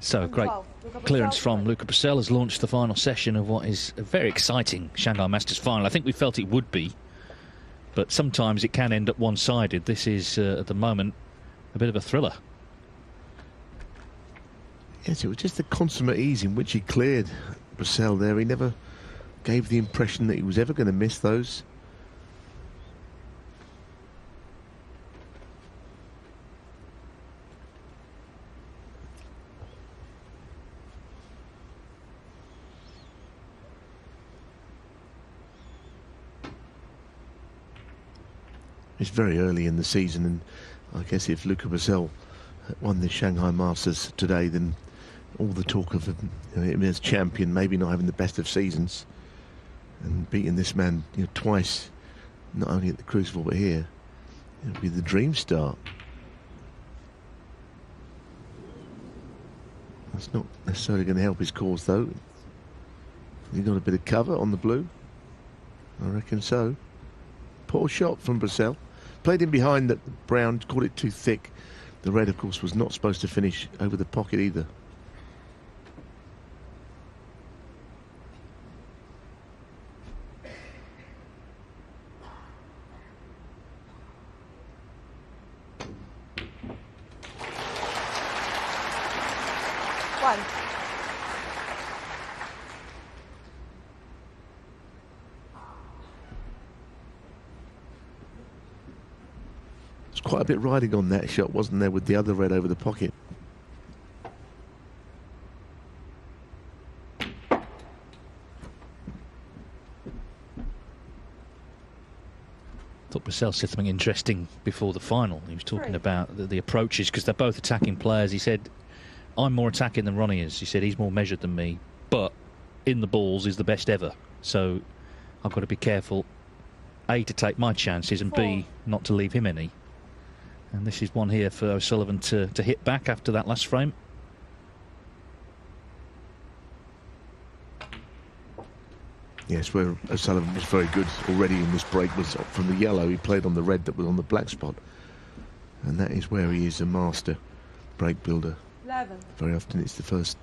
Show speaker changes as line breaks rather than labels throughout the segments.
So a great clearance from Luca Brecel has launched the final session of what is a very exciting Shanghai Masters final. I think we felt it would be, but sometimes it can end up one-sided. This is, at the moment, a bit of a thriller.
Yes, it was just the consummate ease in which he cleared Brecel there. He never gave the impression that he was ever going to miss those. It's very early in the season, and I guess if Luca Brecel won the Shanghai Masters today, then all the talk of him as champion, maybe not having the best of seasons, and beating this man twice, not only at the Crucible but here, it'll be the dream start. That's not necessarily going to help his cause, though. He got a bit of cover on the blue. I reckon so. Poor shot from Brecel. Played in behind the brown, caught it too thick. The red, of course, was not supposed to finish over the pocket either.
One.
Quite a bit riding on that shot, wasn't there, with the other red over the pocket?
Thought Brecel said something interesting before the final. He was talking about the approaches, because they're both attacking players. He said, I'm more attacking than Ronnie is. He said, he's more measured than me, but in the balls is the best ever. So I've got to be careful, A, to take my chances, and B, not to leave him any. And this is one here for O'Sullivan to hit back after that last frame.
Yes, where O'Sullivan was very good already in this break was from the yellow. He played on the red that was on the black spot. And that is where he is a master break builder.
11.
Very often it's the first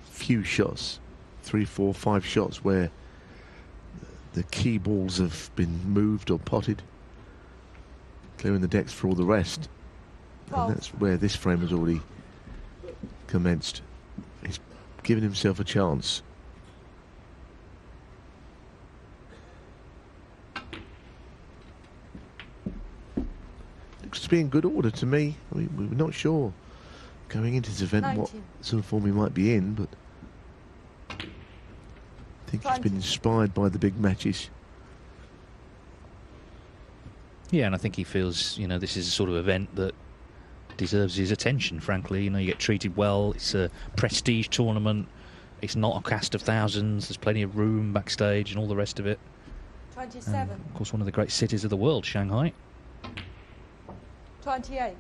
few shots, 3, 4, 5 shots where the key balls have been moved or potted, clearing the decks for all the rest. And that's where this frame has already commenced. He's given himself a chance. Looks to be in good order to me. I mean, we were not sure going into this event
19.
what sort of form he might be in, but I think
20.
he's been inspired by the big matches.
Yeah, and I think he feels, this is a sort of event that deserves his attention, frankly. You get treated well. It's a prestige tournament. It's not a cast of thousands. There's plenty of room backstage and all the rest of it.
27.
And of course, one of the great cities of the world, Shanghai.
28.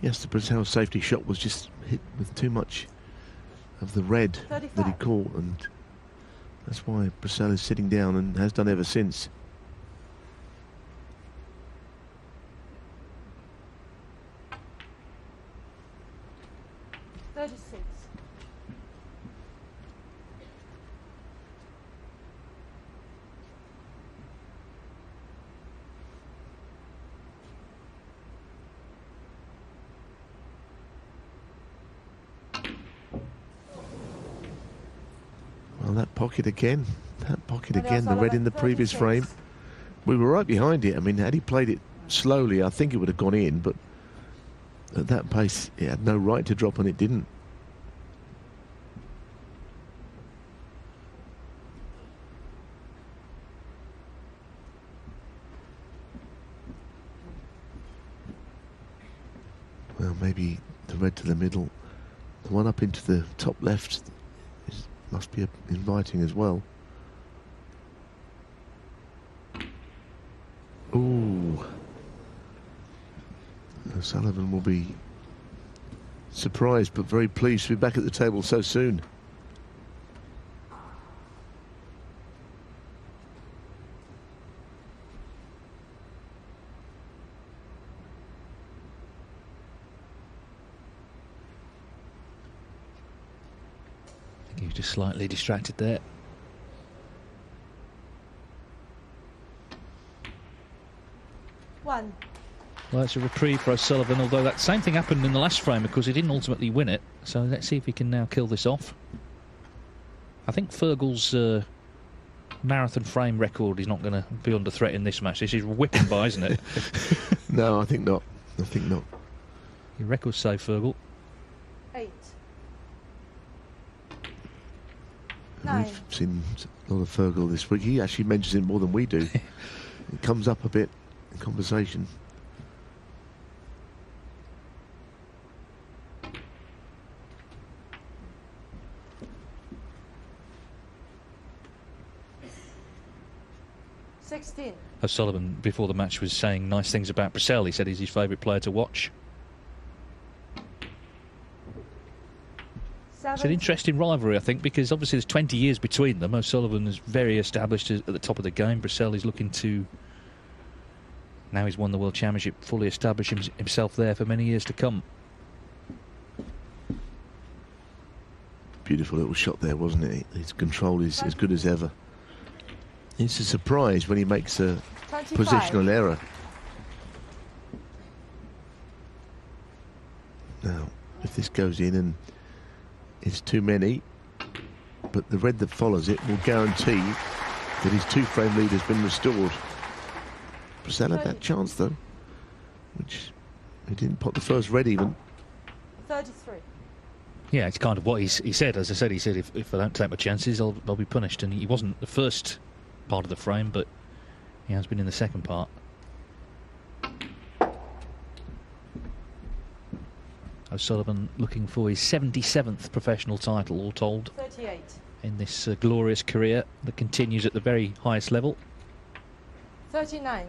Yes, the Brecel safety shot was just hit with too much of the red
35.
that he caught, and that's why Brecel is sitting down and has done ever since. That pocket again. That pocket again. The red in the previous frame. We were right behind it. I mean, had he played it slowly, I think it would have gone in, but at that pace, it had no right to drop, and it didn't. Well, maybe the red to the middle. The one up into the top left must be inviting as well. Ooh. O'Sullivan will be Surprised, but very pleased to be back at the table so soon.
I think he was just slightly distracted there.
One.
Well, it's a reprieve for O'Sullivan, although that same thing happened in the last frame because he didn't ultimately win it. So let's see if he can now kill this off. I think Fergal's marathon frame record is not going to be under threat in this match. This is whipping by, isn't it?
No, I think not. I think not.
Your record's safe, Fergal.
8. 9.
We've seen a lot of Fergal this week. He actually mentions it more than we do. It comes up a bit in conversation.
O'Sullivan, before the match, was saying nice things about Brecel. He said he's his favourite player to watch. It's an interesting rivalry, I think, because obviously there's 20 years between them. O'Sullivan is very established at the top of the game. Brecel is looking to... Now he's won the World Championship, fully establish himself there for many years to come.
Beautiful little shot there, wasn't it? His control is as good as ever. It's a surprise when he makes a
25.
Positional error. Now, if this goes in and it's too many, but the red that follows it will guarantee that his two-frame lead has been restored. Brecel had that chance, though, which he didn't pot the first red even.
33.
Yeah, it's kind of what he said. As I said, he said, if I don't take my chances, I'll be punished. And he wasn't the first part of the frame, but he has been in the second part. O'Sullivan looking for his 77th professional title, all told.
38.
In this glorious career that continues at the very highest level.
39.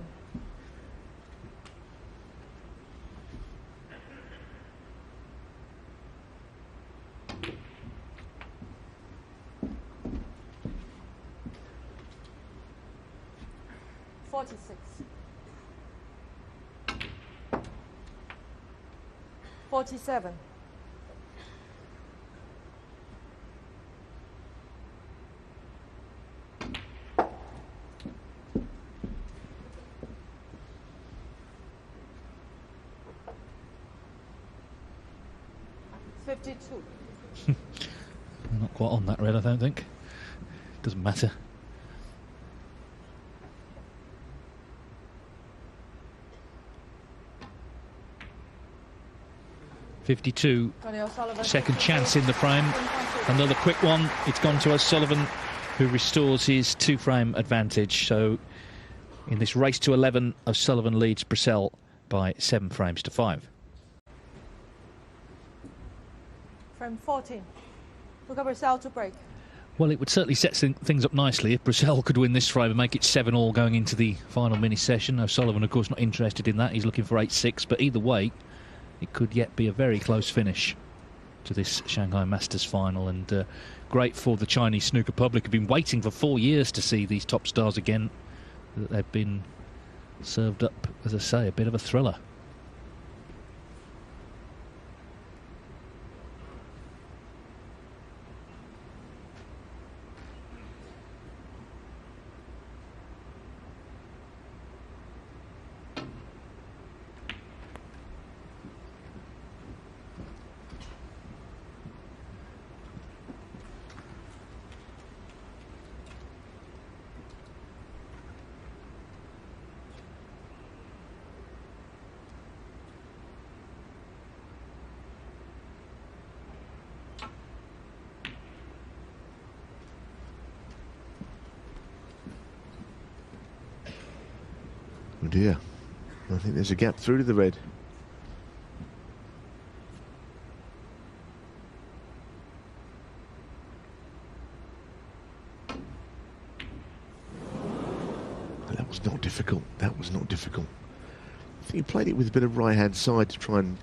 $47. $52.
Not quite on that red, I don't think. Doesn't matter. $52. Second chance in the frame. Another quick one. It's gone to O'Sullivan, who restores his two-frame advantage. So in this race to 11, O'Sullivan leads Brecel by 7 frames to 5.
Frame 14. Luca Brecel to break.
Well, it would certainly set things up nicely if Brecel could win this frame and make it 7-all going into the final mini session. O'Sullivan, of course, not interested in that. He's looking for 8-6, but either way, it could yet be a very close finish to this Shanghai Masters final, and great for the Chinese snooker public. Have been waiting for 4 years to see these top stars again. They've been served up, as I say, a bit of a thriller.
Oh dear, I think there's a gap through to the red. That was not difficult. That was not difficult. I think he played it with a bit of right hand side to try and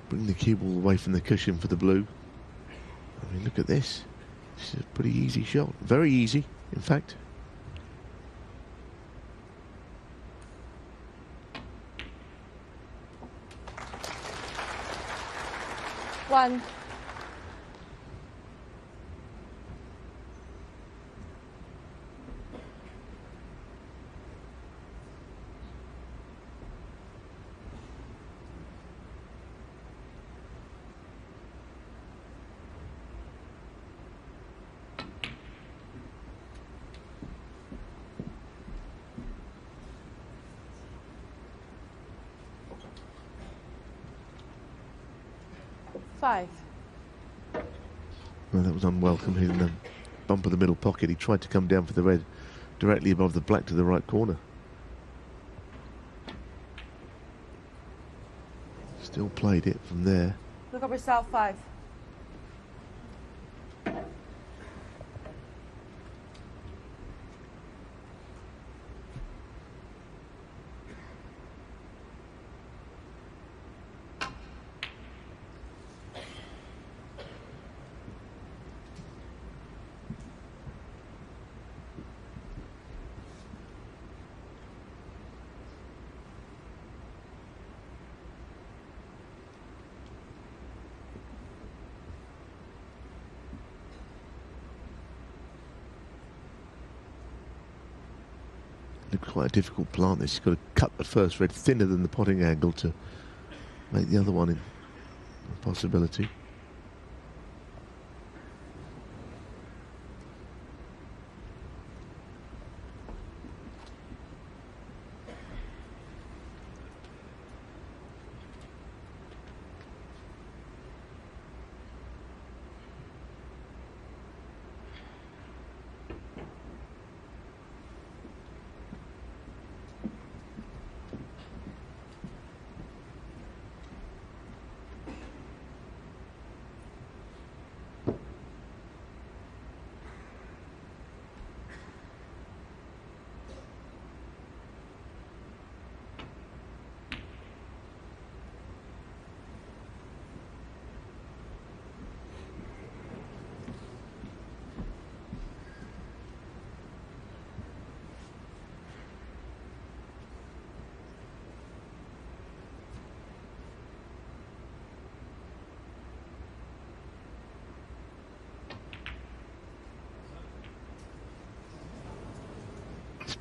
bring the cue ball away from the cushion for the blue. I mean, look at this. This is a pretty easy shot. Very easy, in fact.
One. Five.
Well, that was unwelcome, hitting the bump of the middle pocket. He tried to come down for the red directly above the black to the right corner. Still played it from there.
Look up yourself. 5.
Looked quite a difficult plant this. You've got to cut the first red thinner than the potting angle to make the other one a possibility.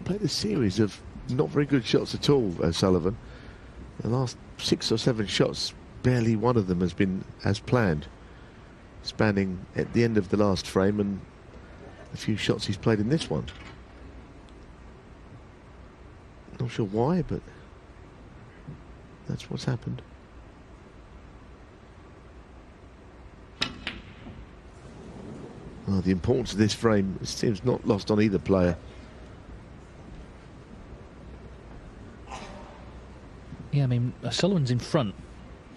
Played a series of not very good shots at all, Sullivan. The last 6 or 7 shots, barely one of them has been as planned. Spanning at the end of the last frame and a few shots he's played in this one. Not sure why, but that's what's happened. Well, the importance of this frame seems not lost on either player.
Yeah, I mean, Sullivan's in front,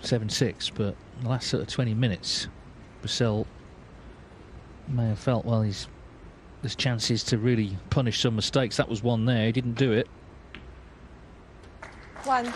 7-6, but the last sort of 20 minutes, Brecel may have felt, well, there's chances to really punish some mistakes. That was one there. He didn't do it.
1.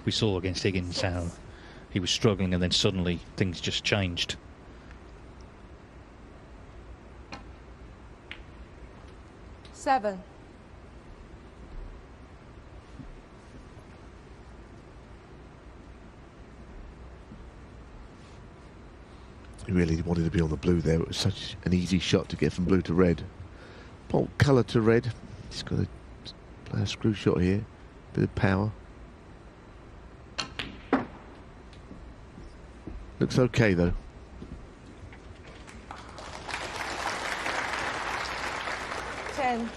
We saw against Higgins how he was struggling and then suddenly things just changed.
Seven.
He really wanted to be on the blue there. It was such an easy shot to get from blue to red. Bolt colour to red. He's got to play a screw shot here. Bit of power. Looks okay though.
Ten.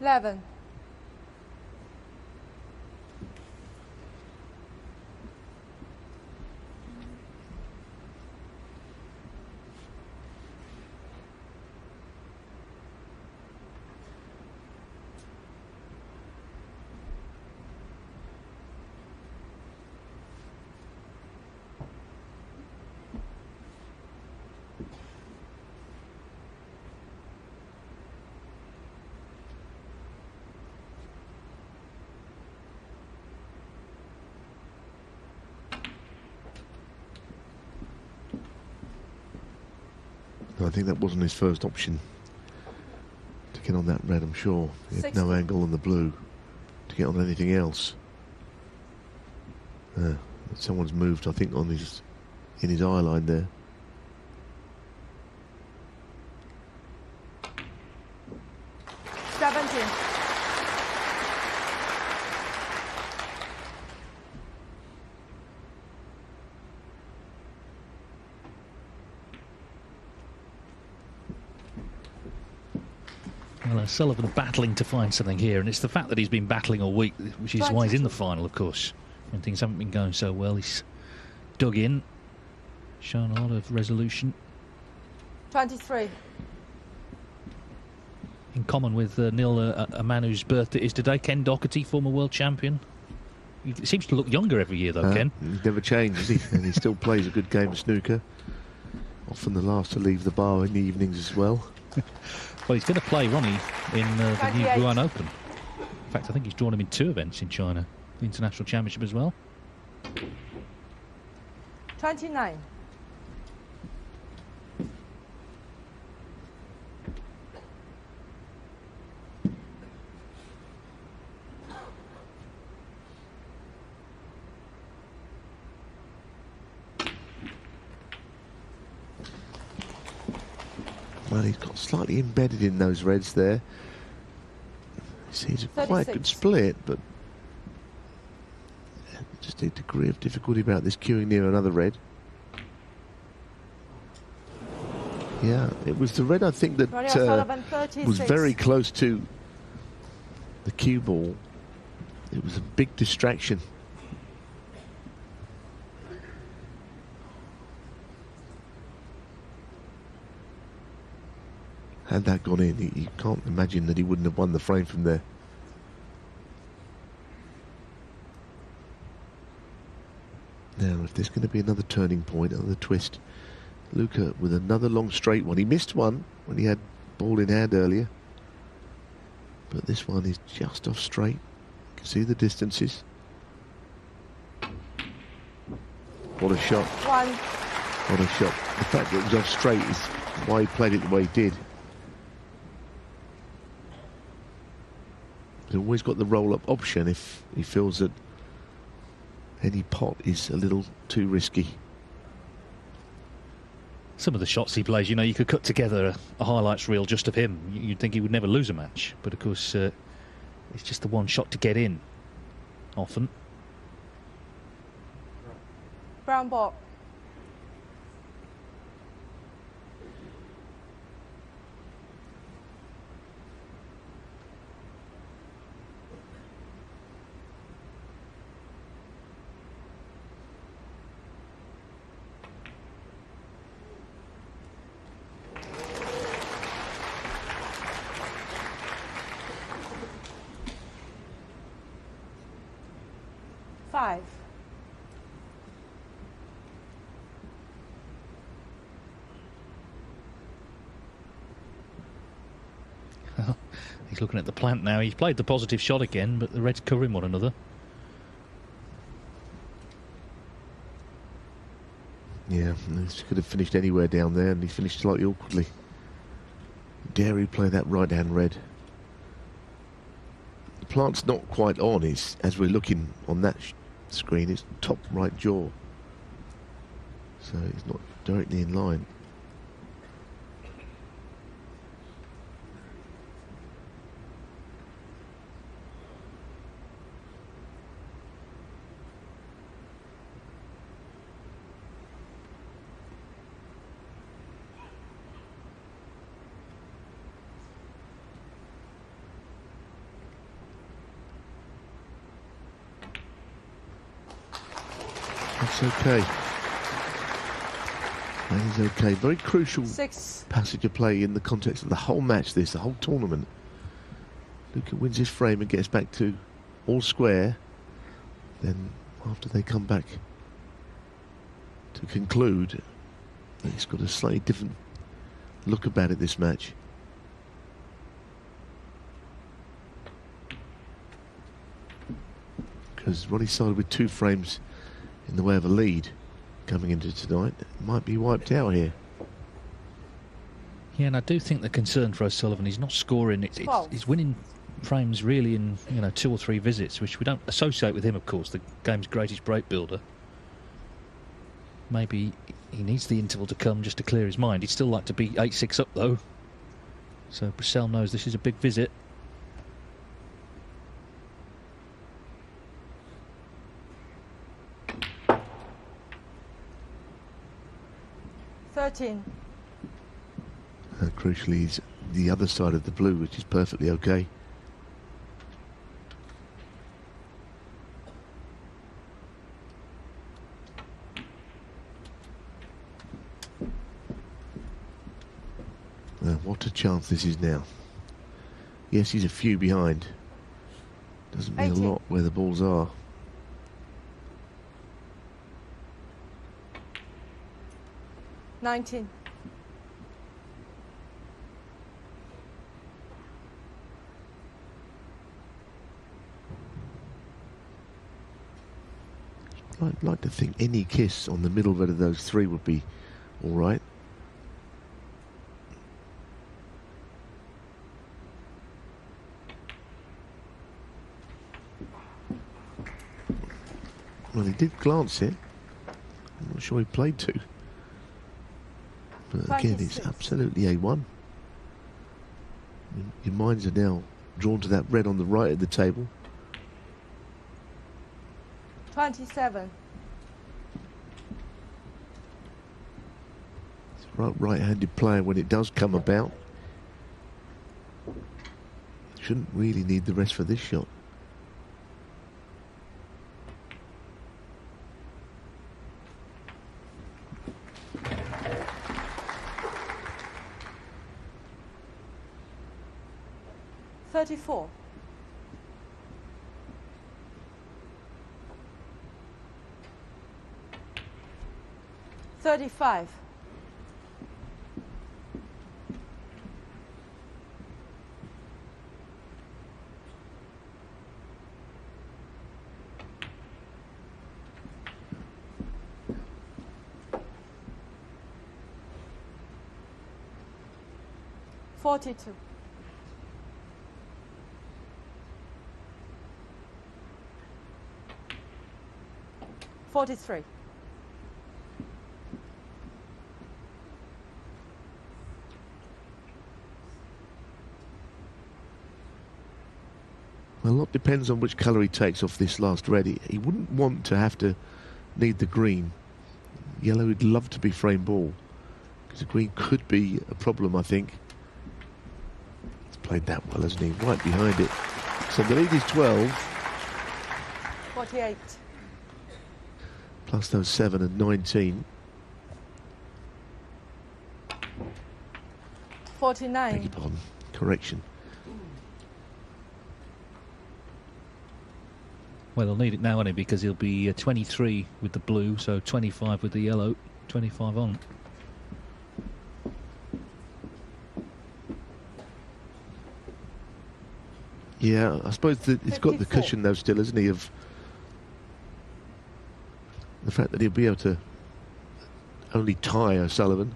11.
I think that wasn't his first option to get on that red, I'm sure. He had
60.
no angle on the blue to get on anything else. Someone's moved, I think, in his eye line there.
Well, Sullivan battling to find something here, and it's the fact that he's been battling all week, which is why he's in the final, of course. When things haven't been going so well, he's dug in, shown a lot of resolution.
23.
In common with Neil, a man whose birthday is today, Ken Doherty, former world champion. He seems to look younger every year, though, Ken.
He's never changed, has he? And he still plays a good game of snooker. Often the last to leave the bar in the evenings as well.
Well, he's going to play Ronnie in the new
28.
Wuhan Open. In fact, I think he's drawn him in 2 events in China, the International Championship as well.
29.
Well, he's got slightly embedded in those reds there. He's a quite
36.
good split, but just a degree of difficulty about this queuing near another red. Yeah, it was the red, I think, that
Ronnie O'Sullivan,
was
36.
very close to the cue ball. It was a big distraction. Had that gone in, you can't imagine that he wouldn't have won the frame from there. Now, if there's going to be another turning point, another twist, Luca with another long straight one. He missed one when he had ball in hand earlier. But this one is just off straight. You can see the distances. What a shot.
1.
What a shot. The fact that it was off straight is why he played it the way he did. He's always got the roll-up option if he feels that any pot is a little too risky.
Some of the shots he plays, you know, you could cut together a highlights reel just of him. You'd think he would never lose a match. But, of course, it's just the one shot to get in, often.
Brown ball. Five.
He's looking at the plant now. He's played the positive shot again, but the reds covering one another.
Yeah, he could have finished anywhere down there, and he finished slightly awkwardly. Dare he play that right-hand red? The plant's not quite on. It's, as we're looking on that screen, it's top right jaw. So it's not directly in line. That's okay. That is okay. Very crucial
6.
passage of play in the context of the whole match, the whole tournament. Luca wins his frame and gets back to all square. Then after they come back to conclude, he's got a slightly different look about it this match. Because Ronnie started with 2 frames in the way of a lead coming into tonight. It might be wiped out here.
Yeah, and I do think the concern for O'Sullivan, he's not scoring. He's winning frames really in 2 or 3 visits, which we don't associate with him, of course, the game's greatest break builder. Maybe he needs the interval to come just to clear his mind. He'd still like to be 8-6 up though. So Brecel knows this is a big visit.
And crucially, he's the other side of the blue, which is perfectly okay. What a chance this is now. Yes, he's a few behind. Doesn't mean
18.
a lot where the balls are.
$19.
I'd like to think any kiss on the middle bit of those 3 would be all right. Well, he did glance it. I'm not sure he played to. But again, it's
26.
absolutely A1. Your minds are now drawn to that red on the right of the table.
27.
It's a right-handed player when it does come about. Shouldn't really need the rest for this shot.
$34. 35. $42. 43.
Well, a lot depends on which colour he takes off this last red. He wouldn't want to have to need the green. Yellow would love to be frame ball, because the green could be a problem, I think. He's played that well, hasn't he? Right behind it. So the lead is 12.
48.
Plus those 7 and 19.
49.
Beg your pardon. Correction.
Well, he'll need it now, won't he? Because he'll be 23 with the blue, so 25 with the yellow, 25 on.
Yeah, I suppose that he's got the
54.
cushion though still, isn't he, of the fact that he'll be able to only tie O'Sullivan.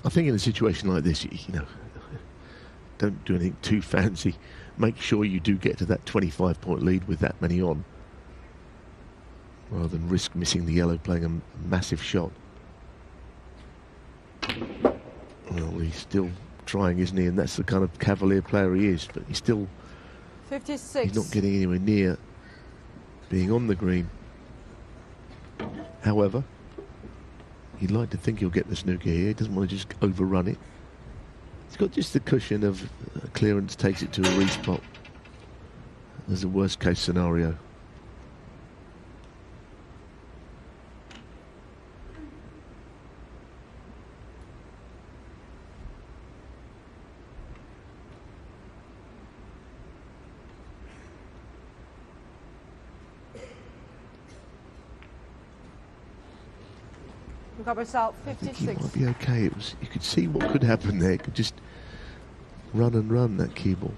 I think in a situation like this, you know, don't do anything too fancy. Make sure you do get to that 25-point lead with that many on, rather than risk missing the yellow playing a massive shot. Well, he's still trying, isn't he? And that's the kind of cavalier player he is, but he's still
56.
He's not getting anywhere near being on the green. However, you'd like to think he'll get the snooker here. He doesn't want to just overrun it. He's got just the cushion of clearance, takes it to a respot. There's a worst case scenario.
Luca Brecel,
I think
56.
he might be okay. You could see what could happen there. It could just run and run, that cue ball.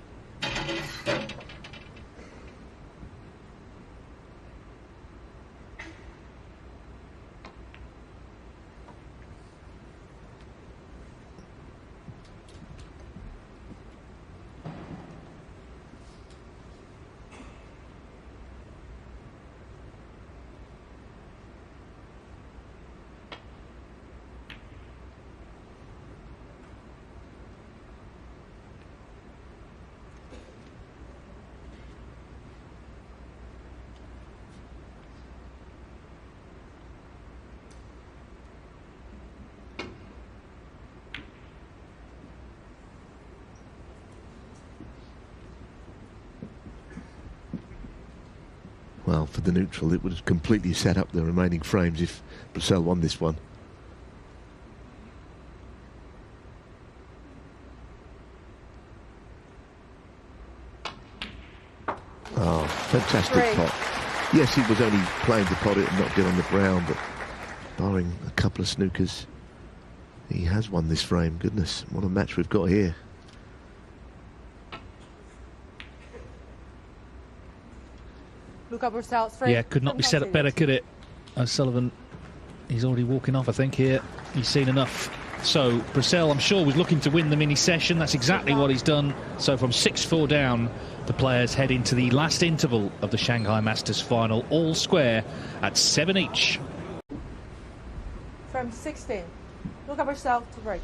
Well, for the neutral, it would have completely set up the remaining frames if Brecel won this one. Oh, fantastic pot. Yes, he was only playing to pot it and not get on the brown, but barring a couple of snookers, he has won this frame. Goodness, what a match we've got here.
Luca Brecel, straight.
Yeah, could not be set up better, could it? O'Sullivan, he's already walking off, I think, here. He's seen enough. So, Brecel, I'm sure, was looking to win the mini session. That's exactly what he's done. So, from 6-4 down, the players head into the last interval of the Shanghai Masters final, all square at 7 each.
From 16. Luca Brecel to break.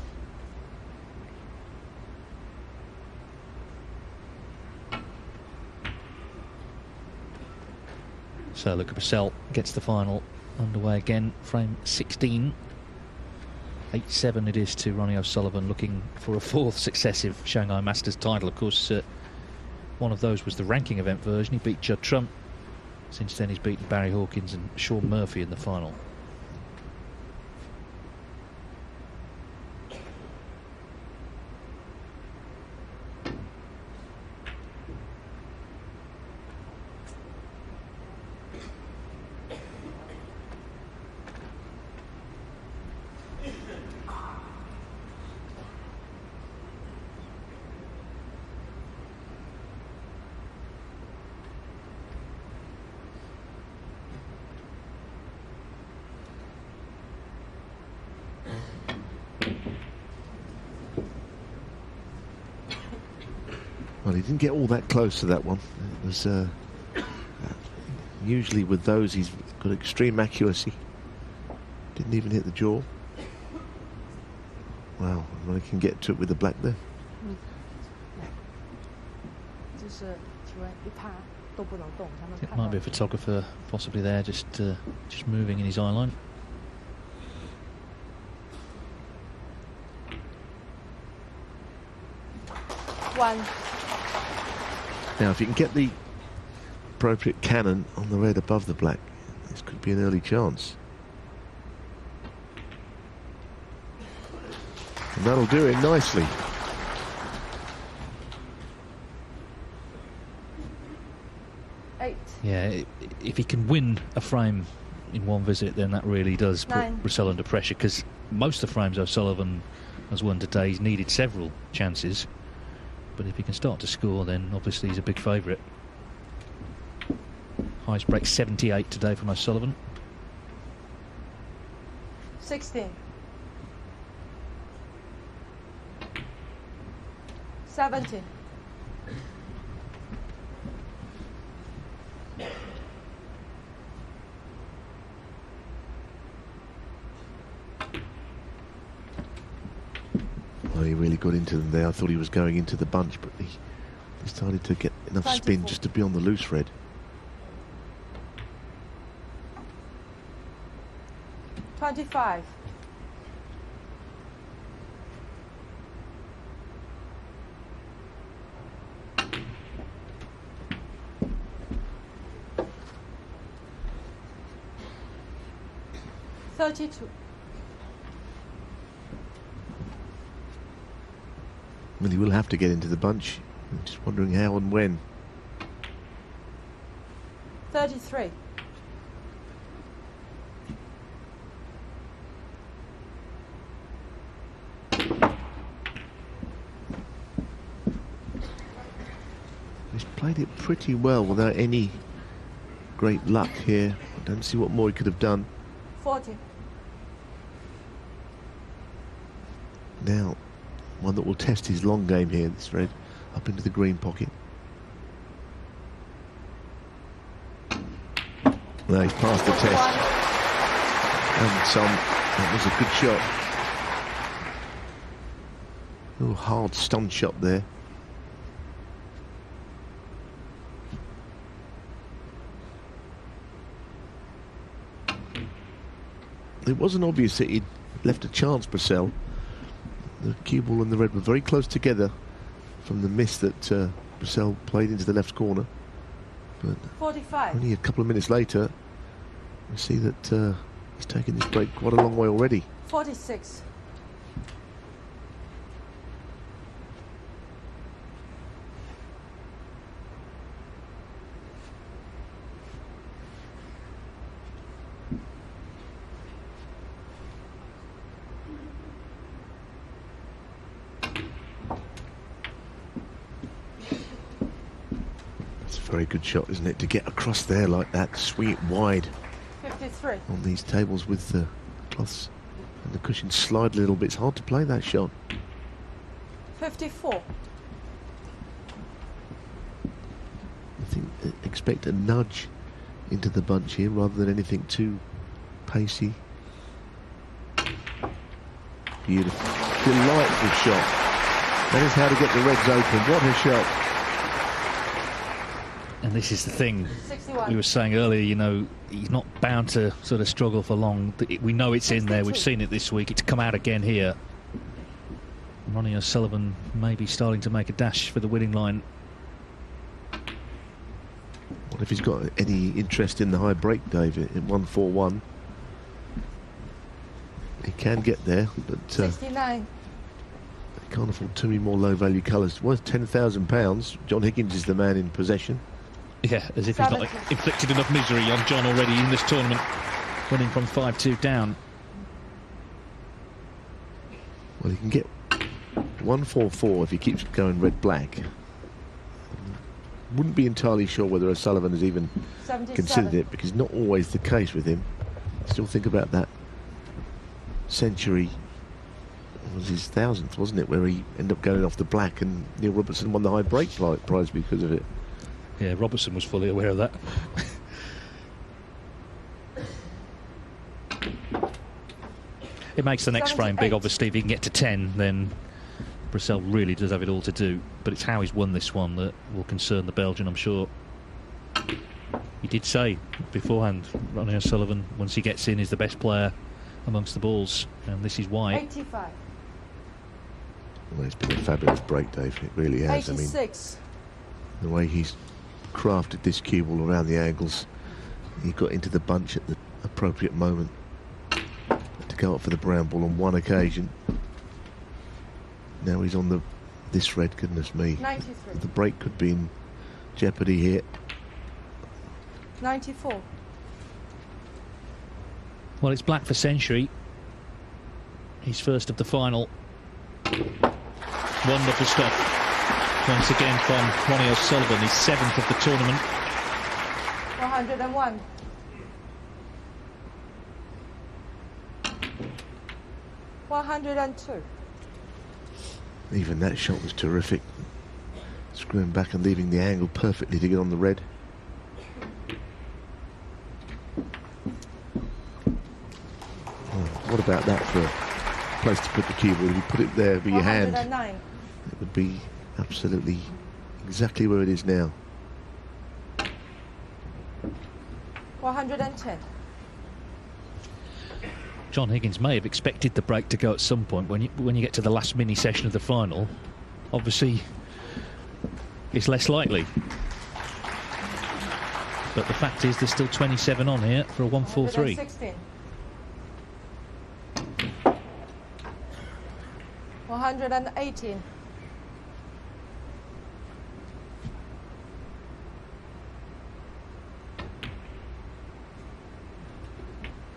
So Luca Brecel gets the final underway again, frame 16. 8-7 it is to Ronnie O'Sullivan, looking for a fourth successive Shanghai Masters title. Of course, one of those was the ranking event version. He beat Judd Trump. Since then he's beaten Barry Hawkins and Sean Murphy in the final.
Well, he didn't get all that close to that one. It was usually with those he's got extreme accuracy. Didn't even hit the jaw. Wow, well, he can get to it with the black there.
It might be a photographer possibly there, just moving in his eye line.
One.
Now, if you can get the appropriate cannon on the red above the black, this could be an early chance. And that'll do it nicely.
Eight.
Yeah, if he can win a frame in one visit, then that really does put Brecel under pressure, because most of the frames O'Sullivan has won today, he's needed several chances. But if he can start to score, then obviously he's a big favourite. Highest break 78 today from O'Sullivan.
16. 17.
Well, he really got into them there. I thought he was going into the bunch, but he started to get enough spin
24.
just to be on the loose red.
25. $32.
Well, he will have to get into the bunch. I'm just wondering how and when.
33.
He's played it pretty well without any great luck here. I don't see what more he could have done.
40.
Now, one that will test his long game here, this red, up into the green pocket. No, he's passed the test. And some, that was a good shot. A little hard stun shot there. It wasn't obvious that he'd left a chance, Brecel. The cue ball and the red were very close together from the miss that Brecel played into the left corner. But
45.
only a couple of minutes later, we see that he's taken this break quite a long way already.
46.
Very good shot, isn't it, to get across there like that, swing it wide
53.
on these tables with the cloths and the cushions slide a little bit. It's hard to play that shot.
54.
I think expect a nudge into the bunch here rather than anything too pacey. Beautiful, delightful shot. That is how to get the reds open. What a shot.
And this is the thing
61.
we were saying earlier, you know, he's not bound to sort of struggle for long. We know it's in there. We've seen it this week. It's come out again here. Ronnie O'Sullivan may be starting to make a dash for the winning line.
What if he's got any interest in the high break, David, in 141? He can get there, but
69.
they can't afford too many more low-value colours. Worth £10,000. John Higgins is the man in possession.
Yeah, as if he's not inflicted enough misery on John already in this tournament, winning from 5-2 down.
Well, he can get 144 if he keeps going red-black. Wouldn't be entirely sure whether O'Sullivan has even
77.
considered it, because not always the case with him. Still think about that century. It was his 1000th, wasn't it, where he ended up going off the black and Neil Robertson won the high break prize because of it.
Yeah, Robertson was fully aware of that. It makes the next frame big, obviously. If he can get to 10, then Brecel really does have it all to do. But it's how he's won this one that will concern the Belgian, I'm sure. He did say beforehand, Ronnie O'Sullivan, once he gets in, is the best player amongst the balls, and this is why.
85.
Well, it's been a fabulous break, Dave. It really has.
86.
I mean, the way he's crafted this cue ball around the angles, he got into the bunch at the appropriate moment. Had to go up for the brown ball on one occasion. Now he's on this red. Goodness me.
93.
The break could be in jeopardy here.
94.
Well, it's black for Century. He's first of the final. Wonderful stuff. Once again from Ronnie O'Sullivan, his 7th of the tournament.
101. $102.
Even that shot was terrific. Screwing back and leaving the angle perfectly to get on the red. What about that for a place to put the cue ball? If you put it there with your hand, it would be absolutely exactly where it is now.
110.
John Higgins may have expected the break to go at some point when you get to the last mini session of the final. Obviously, it's less likely. But the fact is, there's still 27 on here for a 143.
116. 118.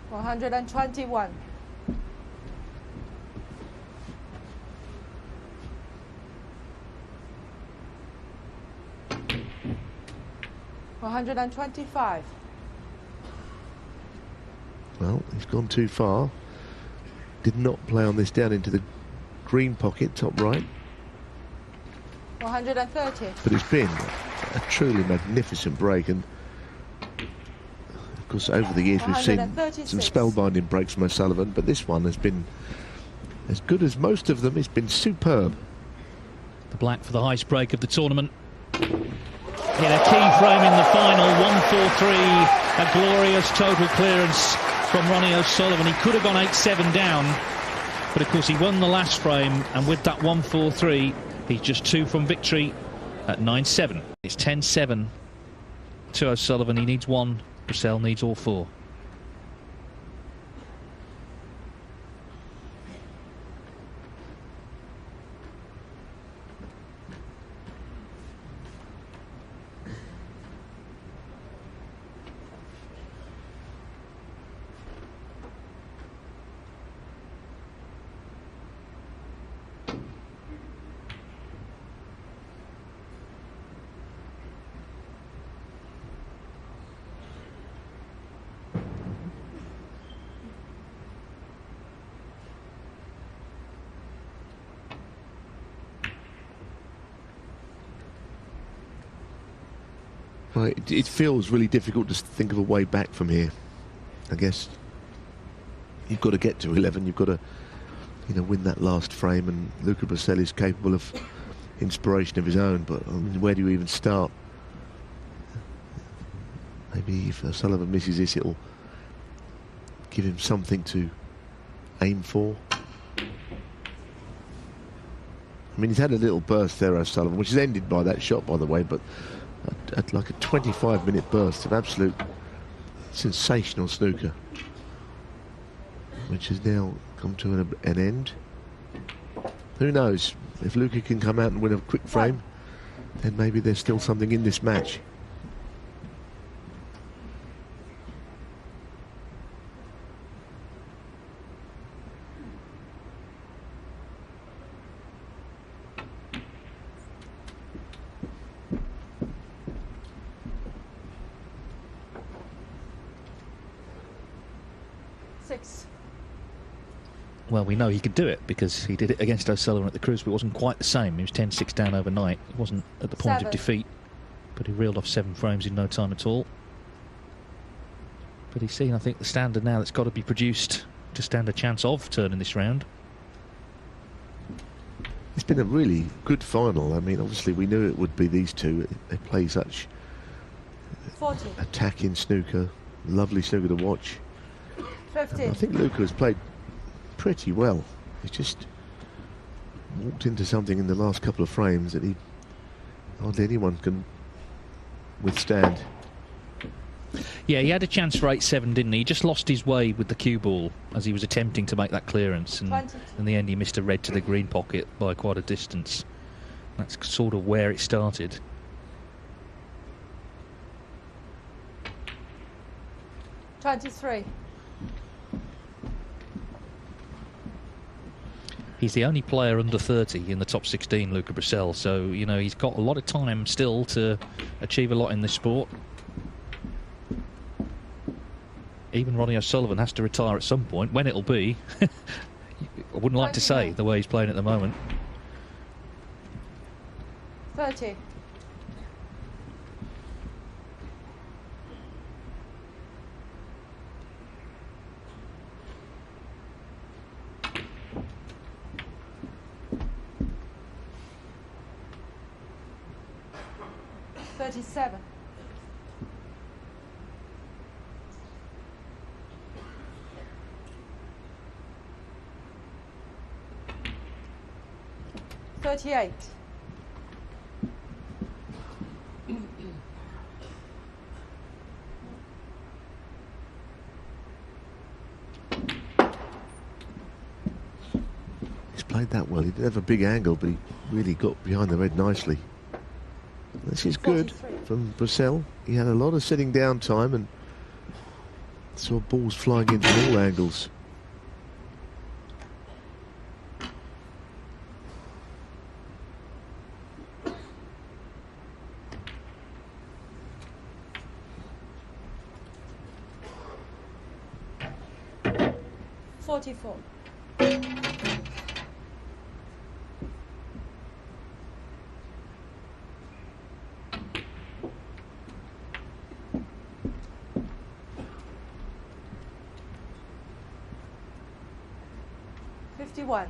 121. 125.
Well, he's gone too far. Did not play on this down into the green pocket, top right.
130.
But it's been a truly magnificent break, and of course over the years we've seen some spellbinding breaks from O'Sullivan, but this one has been as good as most of them. It's been superb.
The black for the highest break of the tournament. In a key frame in the final, 143, a glorious total clearance from Ronnie O'Sullivan. He could have gone 8-7 down, but of course he won the last frame, and with that 143, he's just 2 from victory at 9-7. It's 10-7 to O'Sullivan. He needs 1. Brecel needs all 4.
Well, it feels really difficult to think of a way back from here. I guess you've got to get to 11. You've got to, win that last frame. And Luca Brecel is capable of inspiration of his own. But I mean, where do you even start? Maybe if O'Sullivan misses this, it'll give him something to aim for. I mean, he's had a little burst there, O'Sullivan, which is ended by that shot, by the way, but at like a 25-minute burst of absolute sensational snooker, which has now come to an end. Who knows? If Luca can come out and win a quick frame, then maybe there's still something in this match.
Well, we know he could do it because he did it against O'Sullivan at the Crucible. It wasn't quite the same. He was 10-6 down overnight. It wasn't at the point of defeat, but he reeled off 7 frames in no time at all. But he's seen, I think, the standard now that's got to be produced to stand a chance of turning this round.
It's been a really good final. I mean, obviously we knew it would be these two. They play such
40.
attacking snooker, lovely snooker to watch.
50.
I think Luca has played pretty well. He's just walked into something in the last couple of frames that hardly anyone can withstand.
Yeah, he had a chance for 8-7, didn't he? He just lost his way with the cue ball as he was attempting to make that clearance, and in the end he missed a red to the green pocket by quite a distance. That's sort of where it started.
$23.
He's the only player under 30 in the top 16, Luca Brecel, so, he's got a lot of time still to achieve a lot in this sport. Even Ronnie O'Sullivan has to retire at some point. When it'll be, I wouldn't like to say, the way he's playing at the moment.
30. $37. 38.
He's played that well. He didn't have a big angle, but he really got behind the red nicely. This is good
43.
from Brecel. He had a lot of sitting down time and saw balls flying in from all angles.
$44. $51.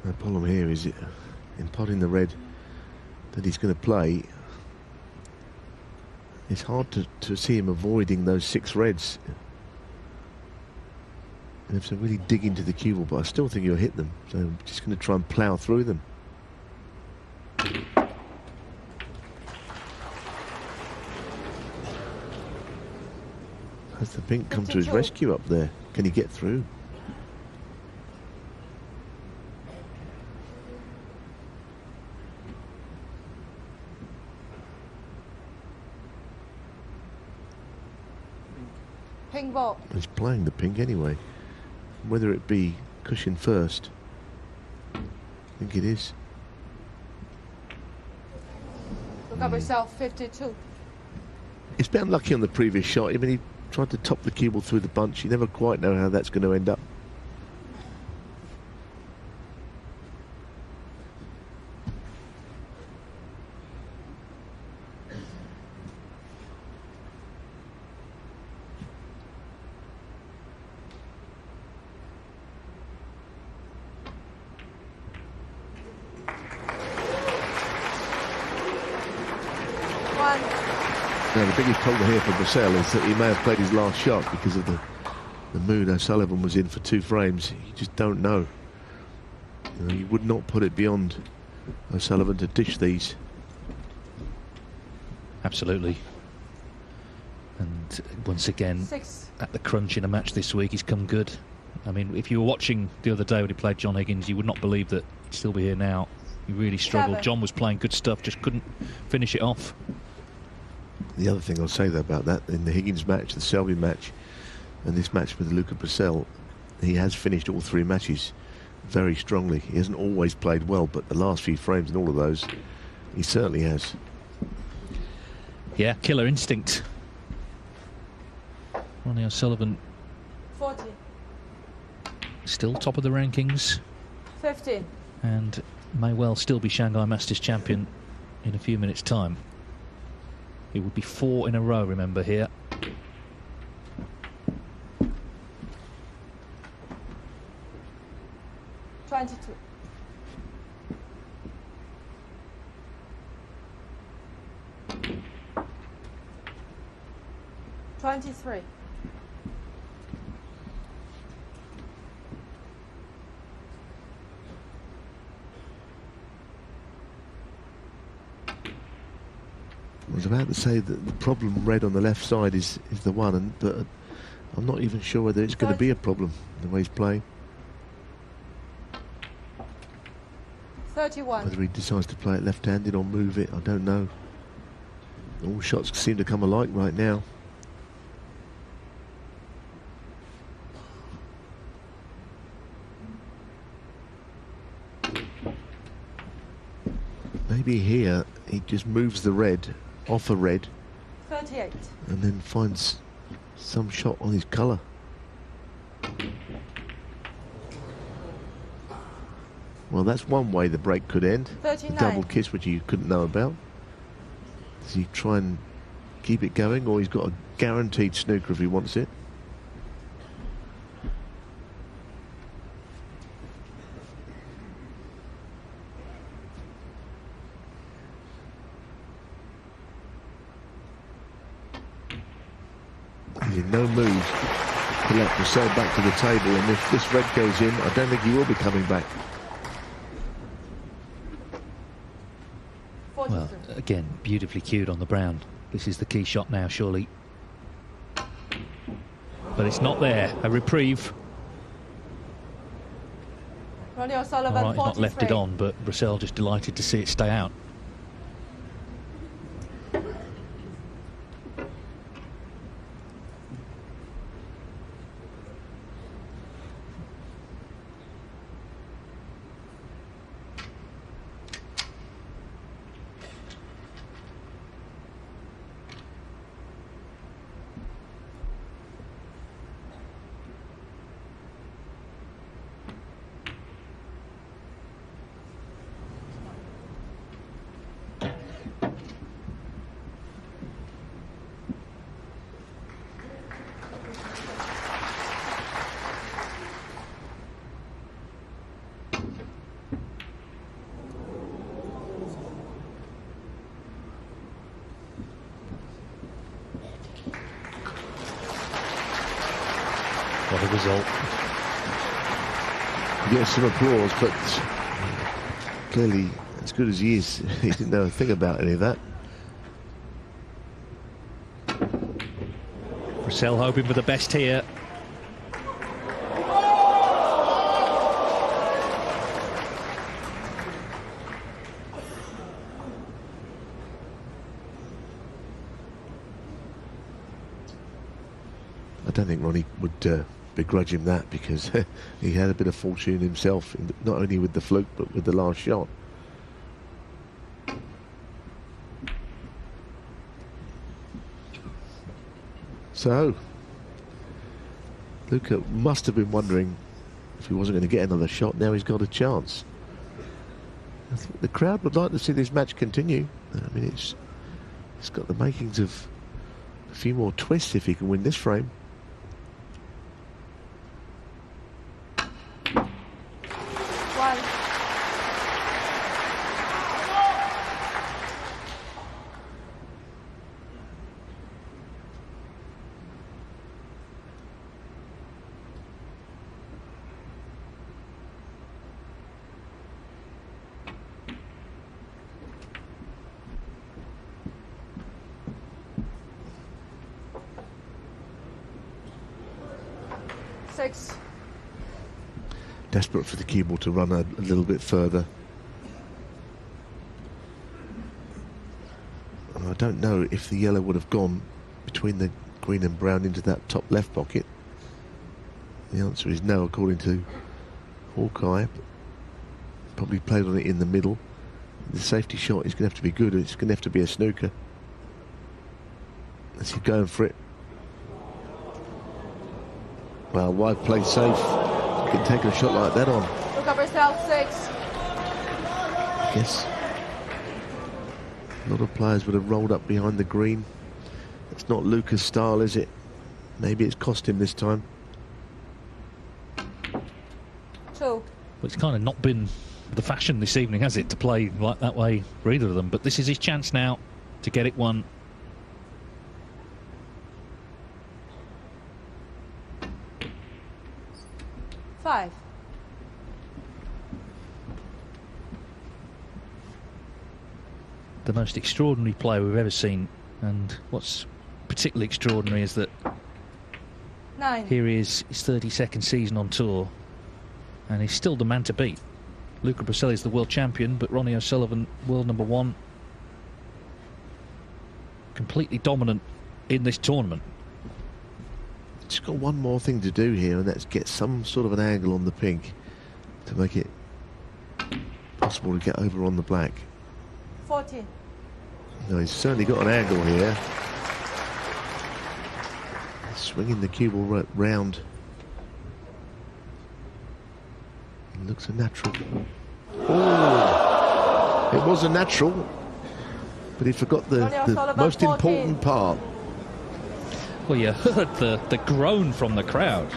The problem here is in potting the red that he's going to play. It's hard to see him avoiding those 6 reds. And have to really dig into the cue ball, but I still think he'll hit them. So I'm just going to try and plough through them. Has the pink come to his
52.
rescue up there? Can he get through?
Pink ball.
He's playing the pink anyway. Whether it be cushion first, I think it is.
Luca Brecel, 52.
He's been unlucky on the previous shot. I mean, he tried to top the cue ball through the bunch. You never quite know how that's going to end up. Now, the biggest problem here for Brecel is that he may have played his last shot because of the mood O'Sullivan was in for 2 frames. You just don't know. You know, you would not put it beyond O'Sullivan to dish these.
Absolutely. And once again,
6.
at the crunch in a match this week, he's come good. I mean, if you were watching the other day when he played John Higgins, you would not believe that he'd still be here now. He really struggled.
7.
John was playing good stuff, just couldn't finish it off.
The other thing I'll say though about that, in the Higgins match, the Selby match, and this match with Luca Brecel, he has finished all 3 matches very strongly. He hasn't always played well, but the last few frames in all of those, he certainly has.
Yeah, killer instinct. Ronnie O'Sullivan
40.
still top of the rankings
15.
and may well still be Shanghai Masters champion in a few minutes' time. It would be 4 in a row, remember, here.
$22. $23.
I was about to say that the problem red on the left side is the one, but I'm not even sure whether it's going to be a problem the way he's playing.
31.
Whether he decides to play it left-handed or move it, I don't know. All shots seem to come alike right now. Maybe here he just moves the red off a red
38.
and then finds some shot on his colour. Well, that's one way the break could end.
39.
A double kiss, which you couldn't know about. Does he try and keep it going, or he's got a guaranteed snooker if he wants it? He's in no mood to let Brecel back to the table, and if this red goes in, I don't think he will be coming back.
Well, again, beautifully cued on the brown. This is the key shot now, surely. But it's not there. A reprieve.
Ronnie
All
O'Sullivan,
right, he's not left it
43.
on, but Brecel just delighted to see it stay out. What a result.
Gets some applause, but clearly, as good as he is, he didn't know a thing about any of that.
Brecel hoping for the best here.
I don't think Ronnie would begrudge him that, because he had a bit of fortune himself, not only with the fluke but with the last shot. So Luca must have been wondering if he wasn't going to get another shot. Now he's got a chance. I think the crowd would like to see this match continue. I mean, it's got the makings of a few more twists if he can win this frame. Desperate for the cue ball to run a little bit further. And I don't know if the yellow would have gone between the green and brown into that top left pocket. The answer is no, according to Hawkeye. Probably played on it in the middle. The safety shot is going to have to be good. It's going to have to be a snooker. Is he going for it? Well, wide play safe. You can take a shot like that on.
Luca Brecel, 6.
I guess a lot of players would have rolled up behind the green. It's not Luca's style, is it? Maybe it's cost him this time.
2.
Well, it's kind of not been the fashion this evening, has it, to play like that way for either of them? But this is his chance now to get it won. The most extraordinary player we've ever seen, and what's particularly extraordinary is that
9.
here he is, his 32nd season on tour, and he's still the man to beat. Luca Brecel is the world champion, but Ronnie O'Sullivan, world number 1, completely dominant in this tournament.
Just got one more thing to do here, and that's get some sort of an angle on the pink to make it possible to get over on the black.
14.
No, he's certainly got an angle here. Swinging the cue ball round. It looks a natural. Oh, it was a natural, but he forgot the most important part.
Well, you heard the groan from the crowd.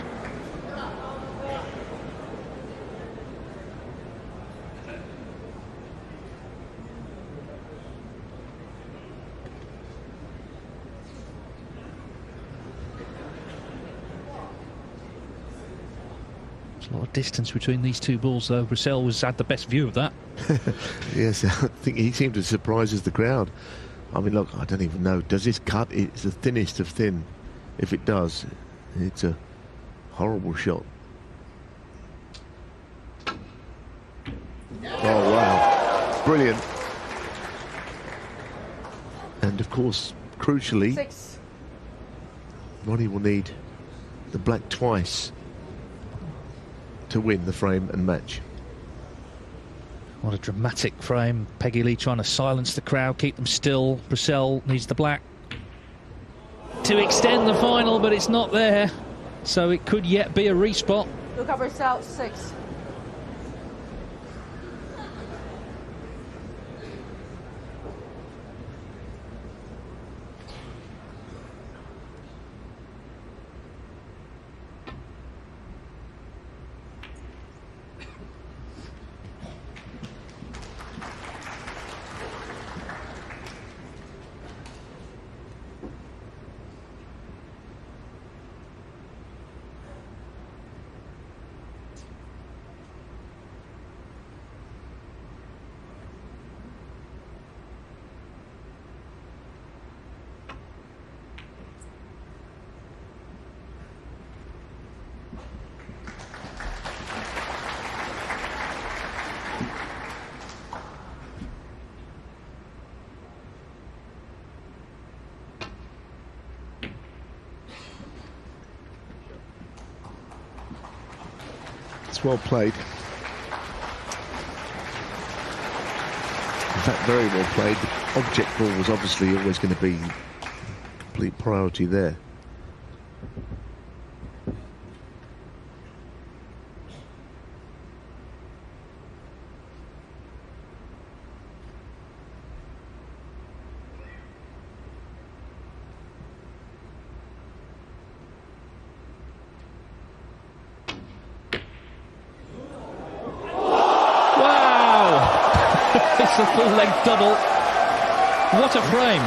There's a lot of distance between these two balls, though. Brecel had the best view of that.
Yes, I think he seemed to surprise the crowd. I mean, look, I don't even know. Does this cut? It's the thinnest of thin. If it does, it's a horrible shot. Oh, wow. Brilliant. And, of course, crucially,
6.
Ronnie will need the black twice to win the frame and match.
What a dramatic frame. Peggy Lee trying to silence the crowd, keep them still. Brecel needs the black to extend the final, but it's not there. So it could yet be a respot.
Luca, Brecel, 6.
It's well played. In fact, very well played. The object ball was obviously always going to be complete priority there.
It's a full-length double. What a frame.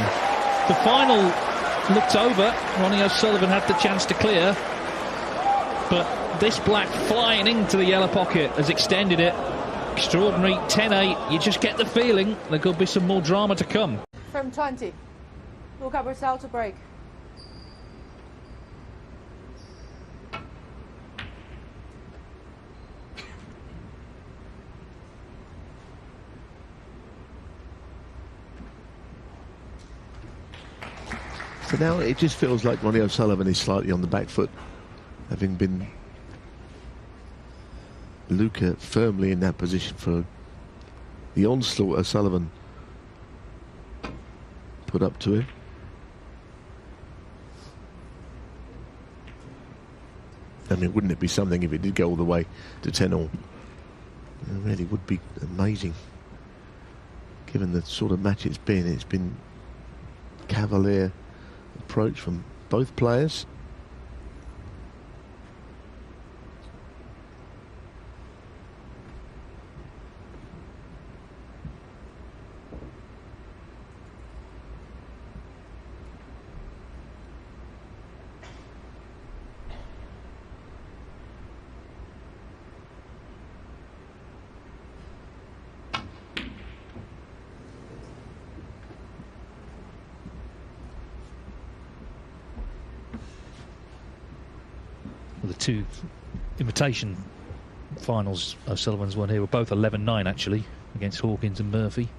The final looked over. Ronnie O'Sullivan had the chance to clear. But this black flying into the yellow pocket has extended it. Extraordinary 10-8. You just get the feeling there could be some more drama to come.
From 20. Luca, Brecel to break.
So now it just feels like Ronnie O'Sullivan is slightly on the back foot, having been Luca firmly in that position for the onslaught O'Sullivan put up to him. I mean, wouldn't it be something if it did go all the way to 10-all? It really would be amazing, given the sort of match it's been. It's been cavalier approach from both players.
The two invitation finals O'Sullivan's won here were both 11-9 actually, against Hawkins and Murphy.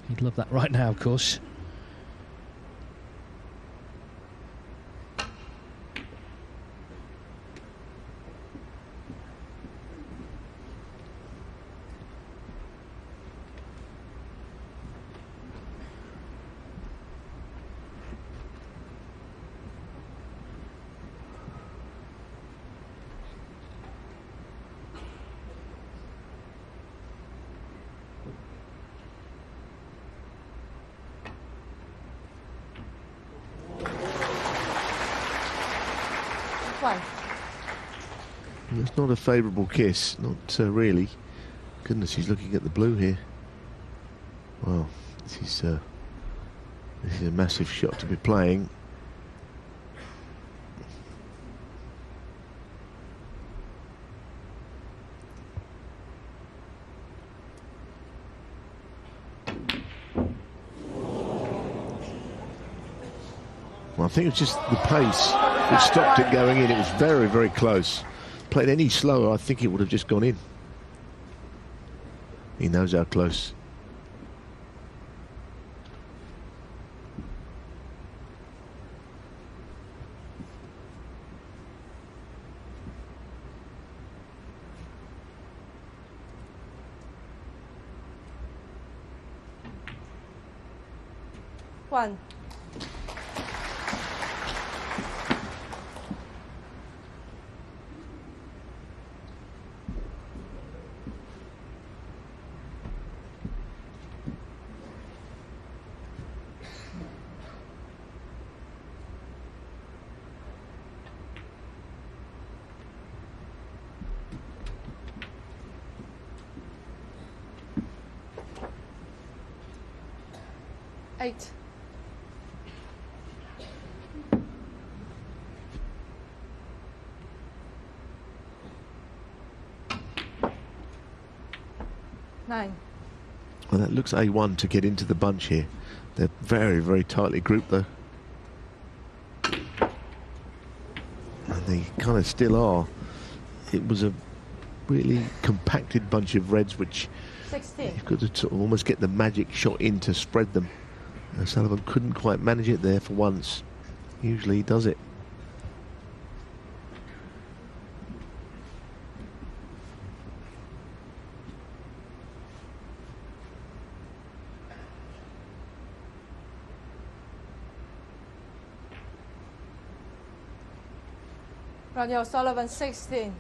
He'd love that right now, of course. It's not a favourable kiss, not really. Goodness, he's looking at the blue here. Well, this is a massive shot to be playing.
Well, I think it's just the pace which stopped it going in. It was very, very close. Played any slower, I think it would have just gone in. He knows how close.
One. Eight. Nine.
Well, that looks A1 to get into the bunch here. They're very, very tightly grouped, though. And they kind of still are. It was a really compacted bunch of reds, which
16.
you've got to sort of almost get the magic shot in to spread them. Sullivan couldn't quite manage it there for once. Usually he does it.
Ronnie O'Sullivan, 16.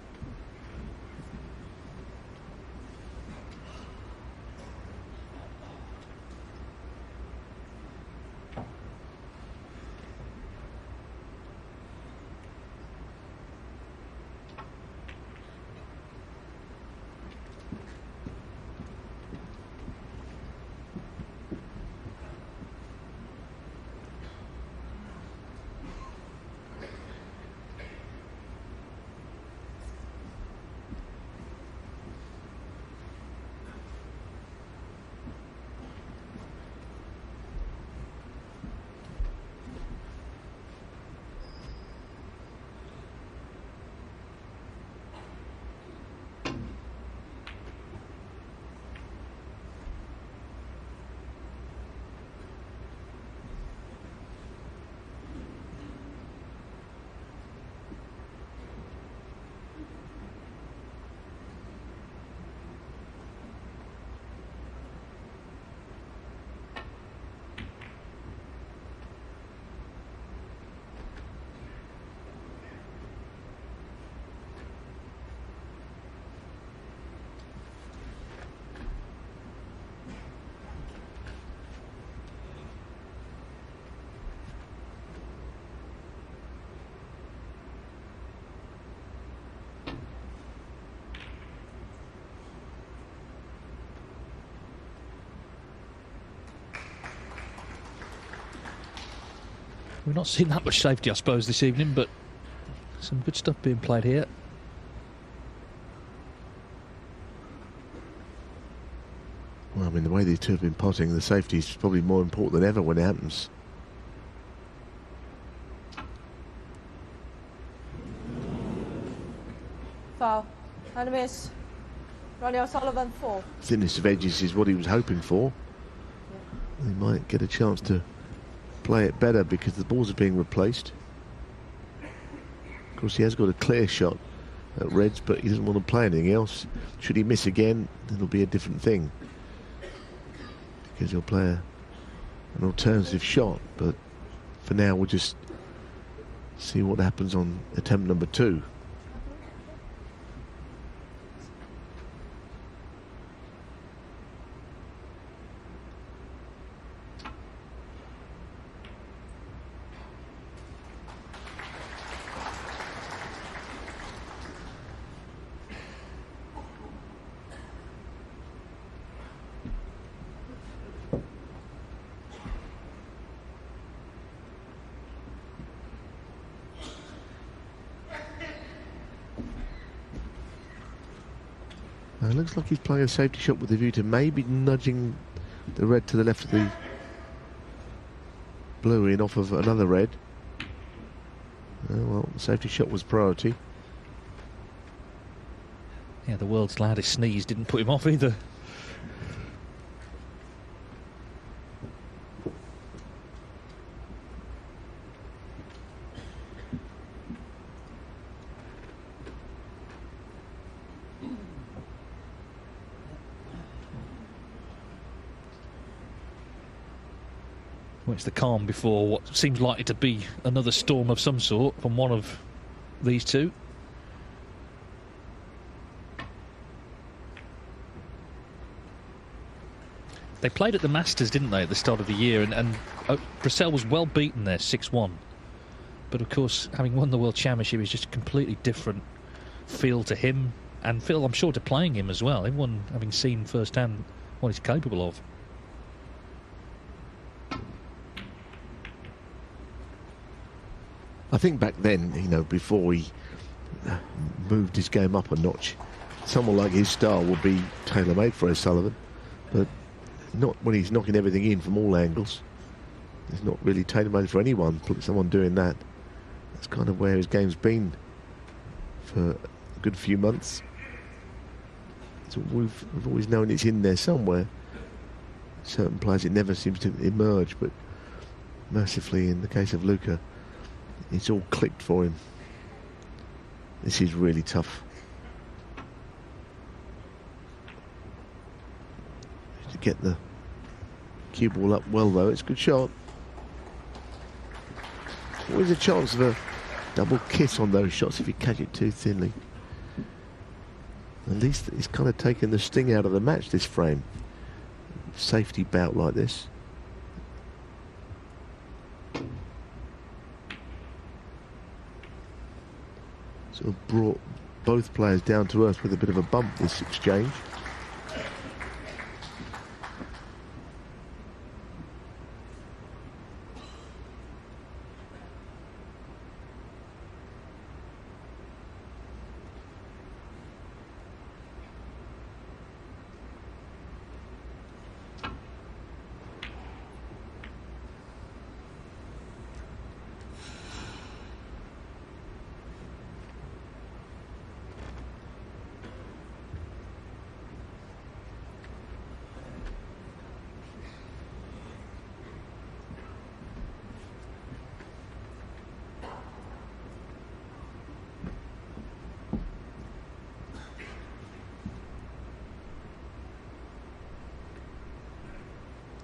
We've not seen that much safety, I suppose, this evening, but some good stuff being played here.
Well, I mean, the way these two have been potting, the safety is probably more important than ever when it happens.
Foul. And a miss. Ronnie O'Sullivan, 4.
Thinness of edges is what he was hoping for. Yeah. He might get a chance to play it better because the balls are being replaced. Of course, he has got a clear shot at reds, but he doesn't want to play anything else. Should he miss again, it'll be a different thing, because he'll play an alternative shot. But for now, we'll just see what happens on attempt number 2. It looks like he's playing a safety shot with a view to maybe nudging the red to the left of the blue in off of another red. Oh, well, the safety shot was priority.
Yeah, the world's loudest sneeze didn't put him off either. Well, it's the calm before what seems likely to be another storm of some sort from one of these two. They played at the Masters, didn't they, at the start of the year, and Brecel was well beaten there, 6-1. But of course, having won the World Championship is just a completely different feel to him, and feel, I'm sure, to playing him as well. Everyone having seen firsthand what he's capable of.
I think back then, you know, before he moved his game up a notch, someone like his style would be tailor-made for O'Sullivan, but not when he's knocking everything in from all angles. It's not really tailor-made for anyone. Put someone doing that. That's kind of where his game's been for a good few months. So we've always known it's in there somewhere. Certain players, it never seems to emerge, but mercifully, in the case of Luca, it's all clicked for him. This is really tough. To get the cue ball up well, though, it's a good shot. Always a chance of a double kiss on those shots if you catch it too thinly. At least it's kind of taken the sting out of the match, this frame. Safety bout like this. Sort of brought both players down to earth with a bit of a bump, this exchange.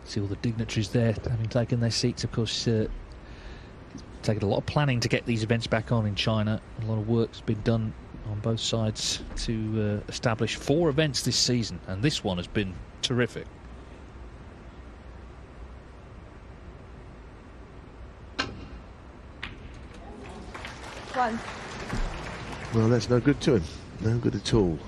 See all the dignitaries there having taken their seats. Of course, taken a lot of planning to get these events back on in China. A lot of work's been done on both sides to establish 4 events this season, and this one has been terrific.
One.
Well, that's no good to him. No good at all.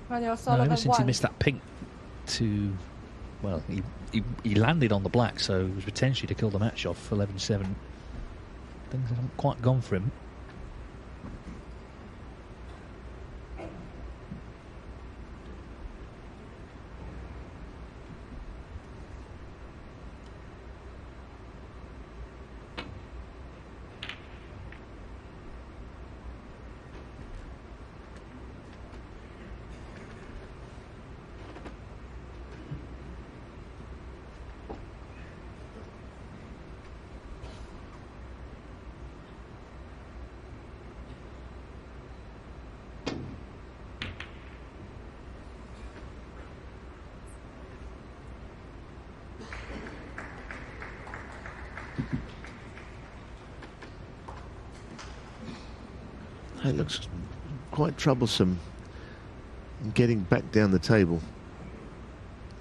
Ronnie
No,
O'Sullivan
ever since he
one.
missed that pink to, well, he landed on the black, so it was potentially to kill the match off 11-7. Things haven't quite gone for him. It looks quite troublesome in getting back down the table.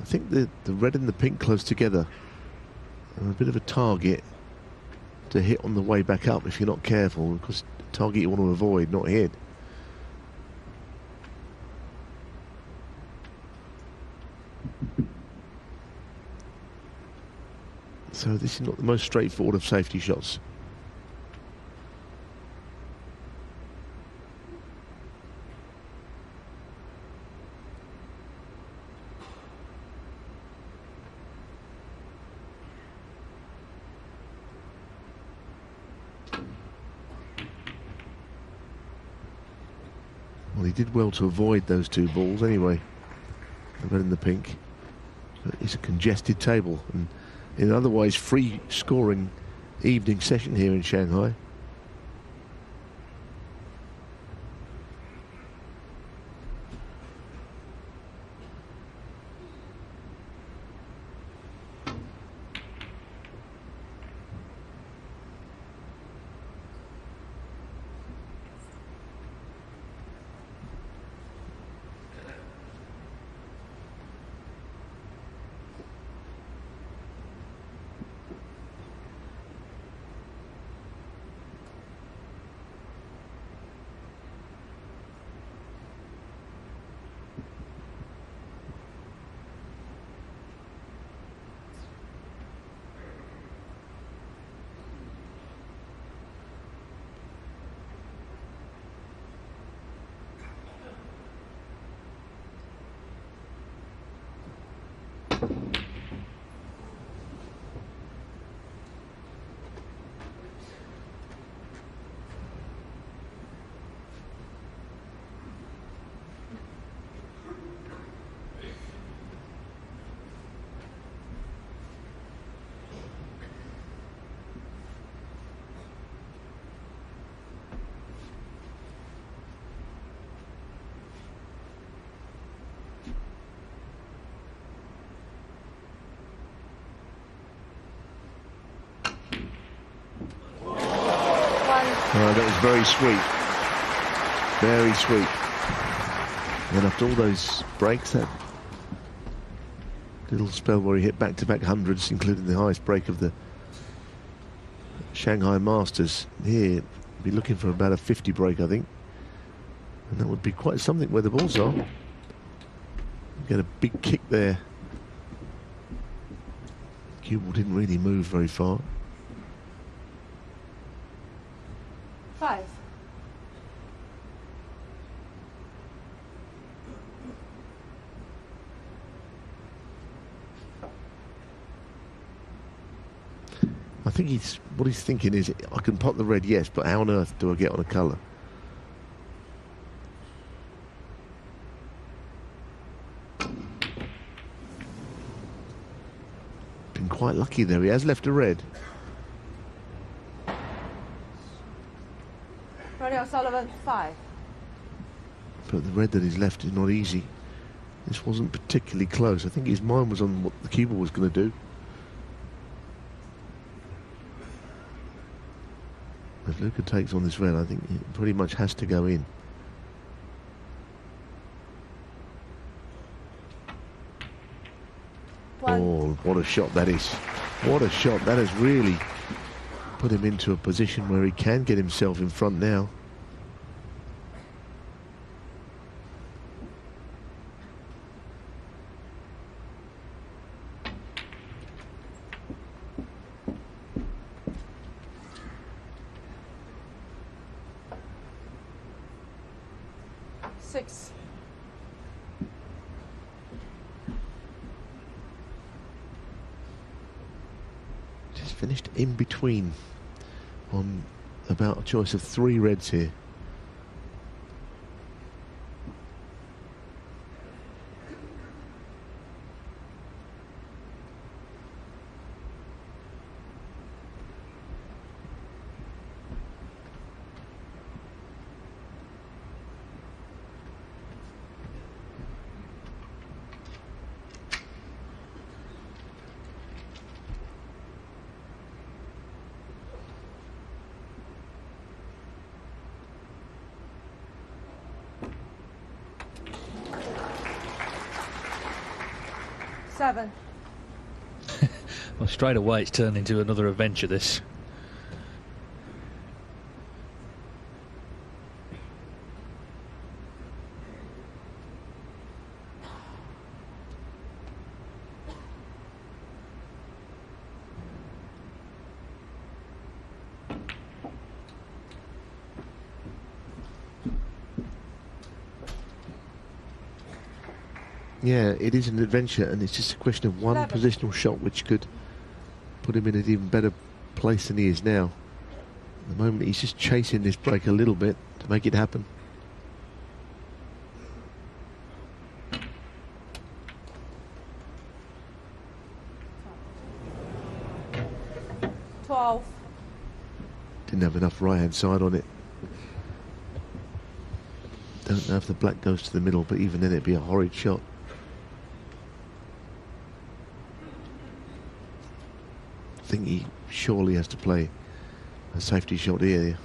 I think the red and the pink close together are a bit of a target to hit on the way back up if you're not careful, because target you want to avoid, not hit.
So this is not the most straightforward of safety shots. Well, he did well to avoid those two balls anyway, the red and the pink. But it's a congested table, and in an otherwise free scoring evening session here in Shanghai. That was very sweet. Very sweet. And after all those breaks, that little spell where he hit back-to-back hundreds, including the highest break of the Shanghai Masters, here be looking for about a 50 break, I think. And that would be quite something where the balls are. Get a big kick there. Cue ball didn't really move very far.
5.
I think what he's thinking is, I can pot the red, yes, but how on earth do I get on a colour? Been quite lucky there. He has left a red.
Ronnie O'Sullivan, 5.
But the red that he's left is not easy. This wasn't particularly close. I think his mind was on what the cue ball was going to do. If Luca takes on this red, I think it pretty much has to go in. Oh, what a shot that is. What a shot. That has really put him into a position where he can get himself in front now. Finished in between on about a choice of 3 reds here.
Well, straight away it's turned into another adventure, this.
Yeah, it is an adventure, and it's just a question of one
11.
positional shot which could put him in an even better place than he is now. At the moment, he's just chasing this break a little bit to make it happen. Didn't have enough right-hand side on it. Don't know if the black goes to the middle, but even then it'd be a horrid shot. I think he surely has to play a safety shot here.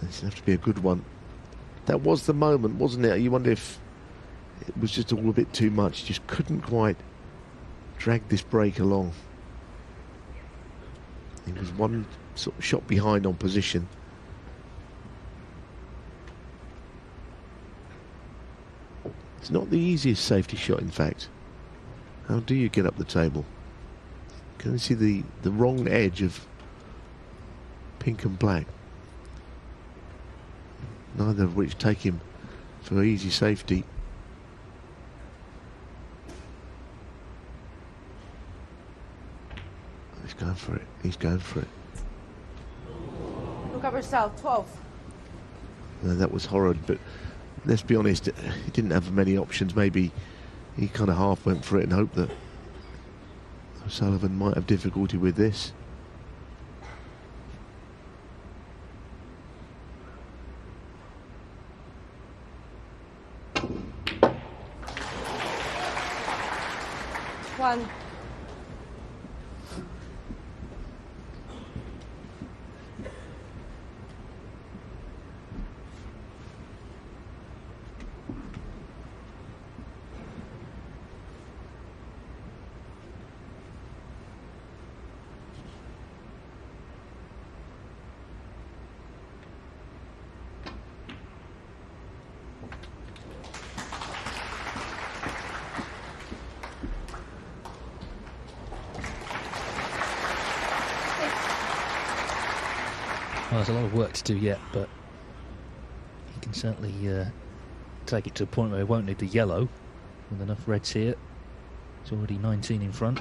This would have to be a good one. That was the moment, wasn't it? You wonder if it was just all a bit too much. Just couldn't quite drag this break along. He was one sort of shot behind on position. It's not the easiest safety shot, in fact. How do you get up the table? Can you see the wrong edge of pink and black? Neither of which take him for easy safety. He's going for it. He's going for it.
Luca Brecel, 12.
No, that was horrid, but let's be honest, he didn't have many options. Maybe he kind of half went for it and hoped that O'Sullivan might have difficulty with this.
One.
Well, there's a lot of work to do yet, but he can certainly take it to a point where he won't need the yellow with enough reds here. It's already 19 in front.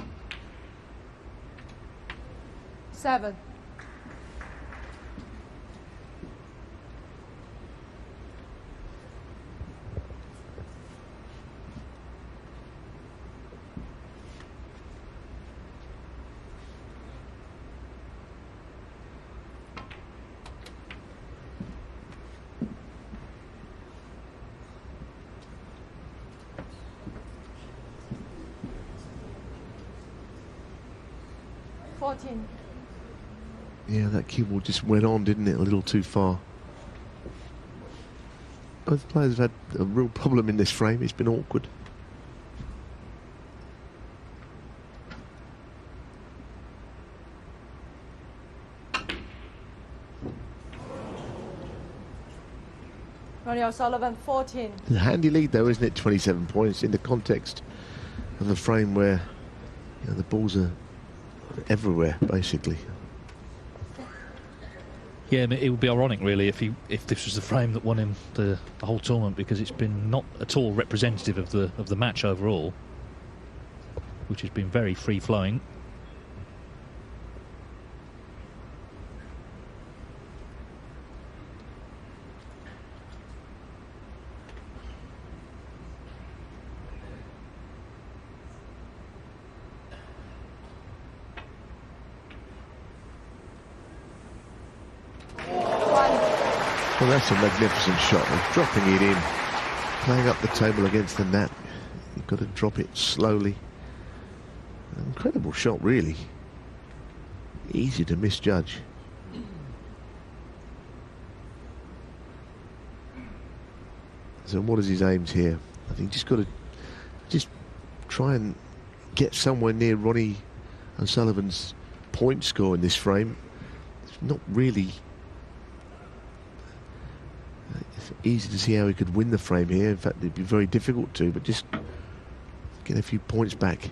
7.
Yeah, that cue ball just went on, didn't it? A little too far. Both players have had a real problem in this frame. It's been awkward.
Ronnie O'Sullivan, 14.
It's a handy lead, though, isn't it? 27 points in the context of a frame where the balls are everywhere, basically.
Yeah, I mean, it would be ironic, really, if this was the frame that won him the whole tournament, because it's been not at all representative of the match overall, which has been very free flowing.
Well, that's a magnificent shot. He's dropping it in, playing up the table against the net. You've got to drop it slowly. An incredible shot, really. Easy to misjudge. So what is his aims here? I think just got to just try and get somewhere near Ronnie O'Sullivan's point score in this frame. It's not really easy to see how he could win the frame here. In fact, it'd be very difficult to, but just get a few points back.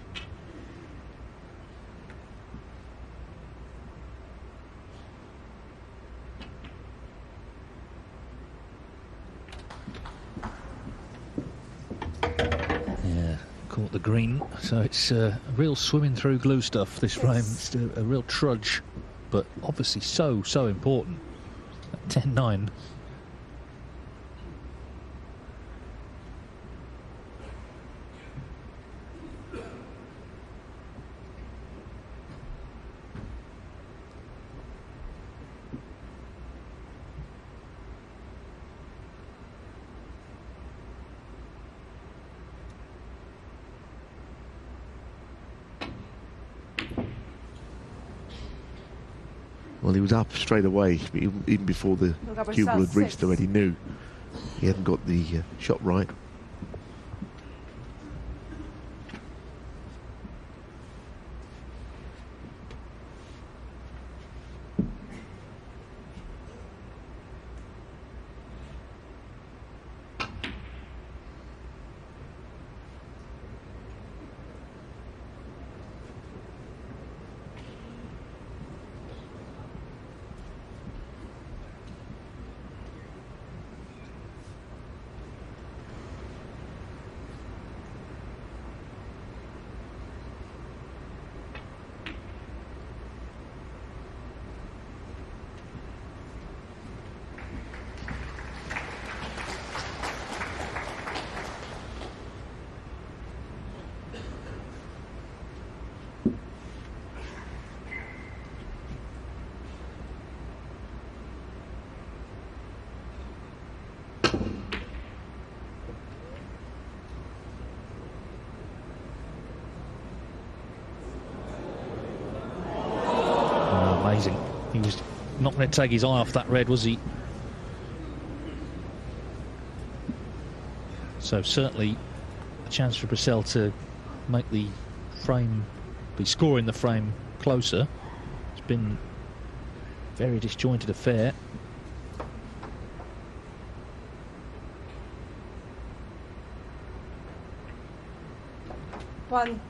caught the green, so it's a real swimming through glue stuff, this frame. It's a real trudge, but obviously so important at 10-9.
Well, he was up straight away, even before the cue ball had reached the red. He knew he hadn't got the shot right.
Amazing. He was not going to take his eye off that red, was he? So certainly a chance for Brecel to make the frame, be scoring the frame closer. It's been a very disjointed affair.
One.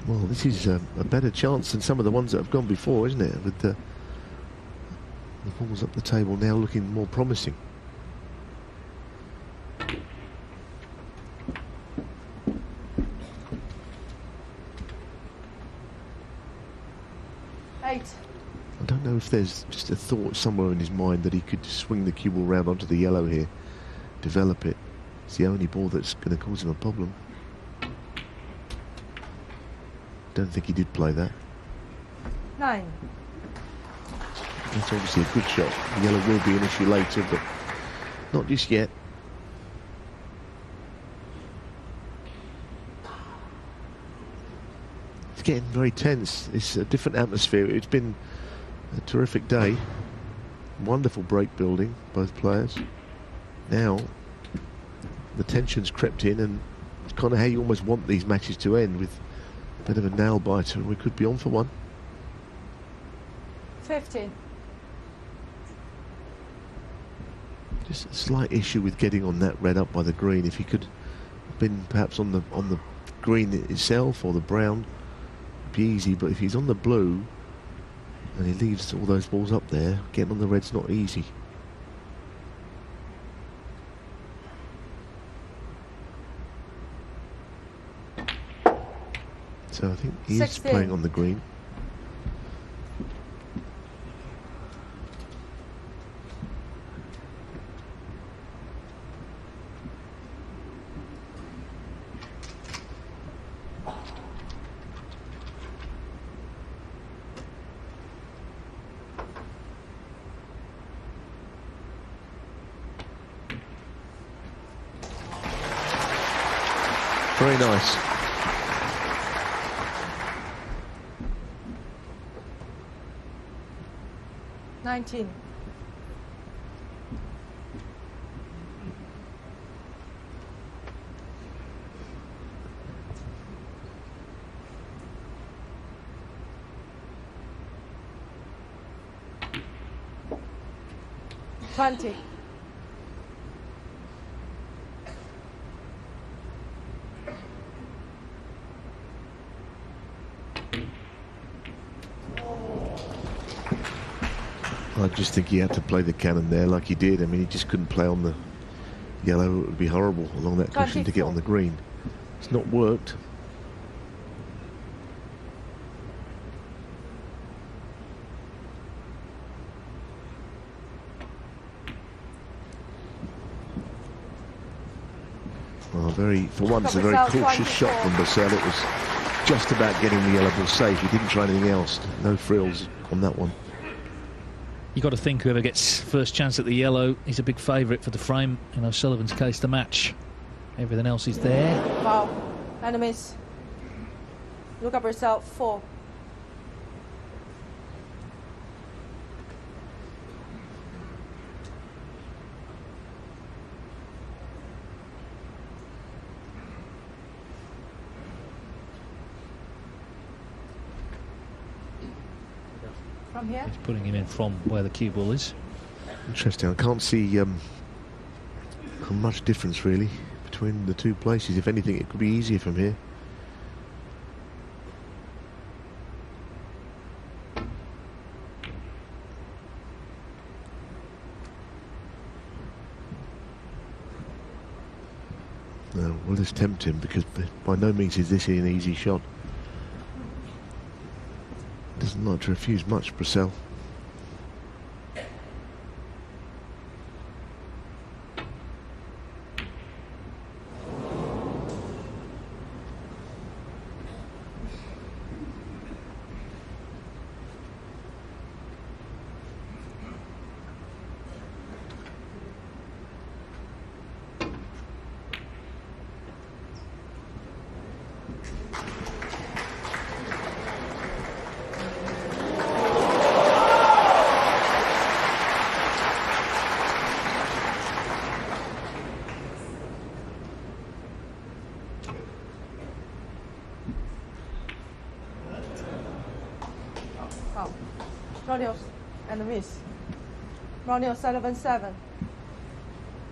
Well, this is a better chance than some of the ones that have gone before, isn't it? With the balls up the table now looking more promising.
Eight.
I don't know if there's just a thought somewhere in his mind that he could swing the cue ball round onto the yellow here, develop it. It's the only ball that's going to cause him a problem. Don't think he did play that.
9.
That's obviously a good shot. The yellow will be an issue later, but not just yet. It's getting very tense. It's a different atmosphere. It's been a terrific day. Wonderful break building, both players. Now, the tension's crept in, and it's kind of how you almost want these matches to end, with a bit of a nail biter, and we could be on for one.
15.
Just a slight issue with getting on that red up by the green. If he could have been perhaps on the green itself or the brown, it'd be easy. But if he's on the blue and he leaves all those balls up there, getting on the red's not easy. So I think he is
16.
playing on the green. Very nice.
$19. $20.
I just think he had to play the cannon there like he did. I mean, he just couldn't play on the yellow. It would be horrible along that cushion to get on the green. It's not worked. Well, for once, a very cautious shot from Brecel. It was just about getting the yellow ball safe. He didn't try anything else. No frills on that one.
You got to think whoever gets first chance at the yellow, he's a big favourite for the frame. In O'Sullivan's case, the match. Everything else is there.
Wow. Enemies. Luca Brecel 4. From here?
He's putting him in from where the cue ball is.
Interesting. I can't see much difference really between the two places. If anything, it could be easier from here. No, we'll just tempt him, because by no means is this an easy shot. Doesn't like to refuse much, Brecel.
Ronnie and a miss. Ronnie O'Sullivan 7.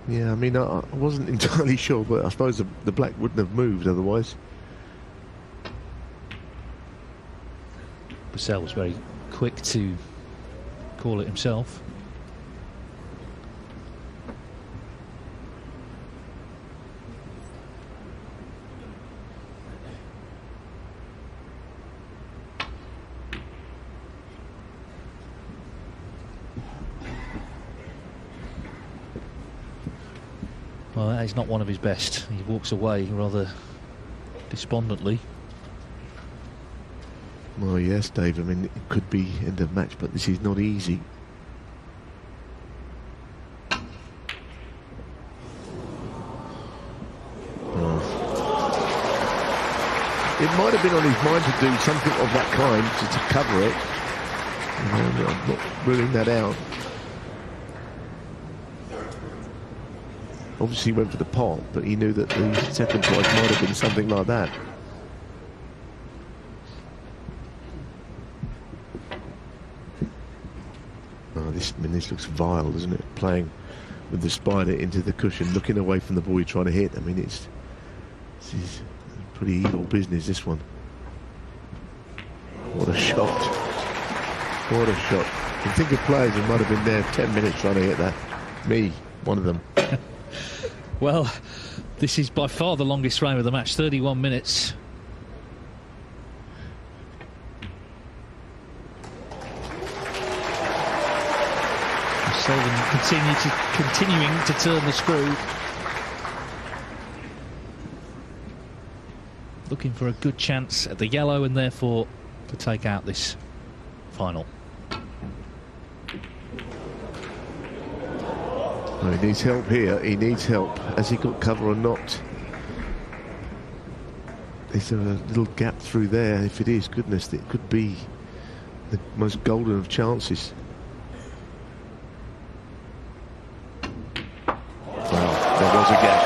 Yeah, I mean, I wasn't entirely sure, but I suppose the black wouldn't have moved otherwise.
Brecel was very quick to call it himself. Well, that is not one of his best. He walks away rather despondently.
Well, yes, Dave, I mean, it could be end of match, but this is not easy. Oh. It might have been on his mind to do something of that kind, to cover it. I'm not ruling that out. Obviously he went for the pot, but he knew that the second prize might have been something like that. Oh, this looks vile, doesn't it? Playing with the spider into the cushion, looking away from the ball you're trying to hit. I mean, this is pretty evil business, this one. What a shot. What a shot. You think of players who might have been there 10 minutes trying to hit that. Me, one of them.
Well, this is by far the longest frame of the match, 31 minutes. Sullivan continuing to turn the screw. Looking for a good chance at the yellow and therefore to take out this final.
Oh, he needs help here. He needs help. Has he got cover or not? Is there a little gap through there? If it is, goodness, it could be the most golden of chances. Well, there was a gap.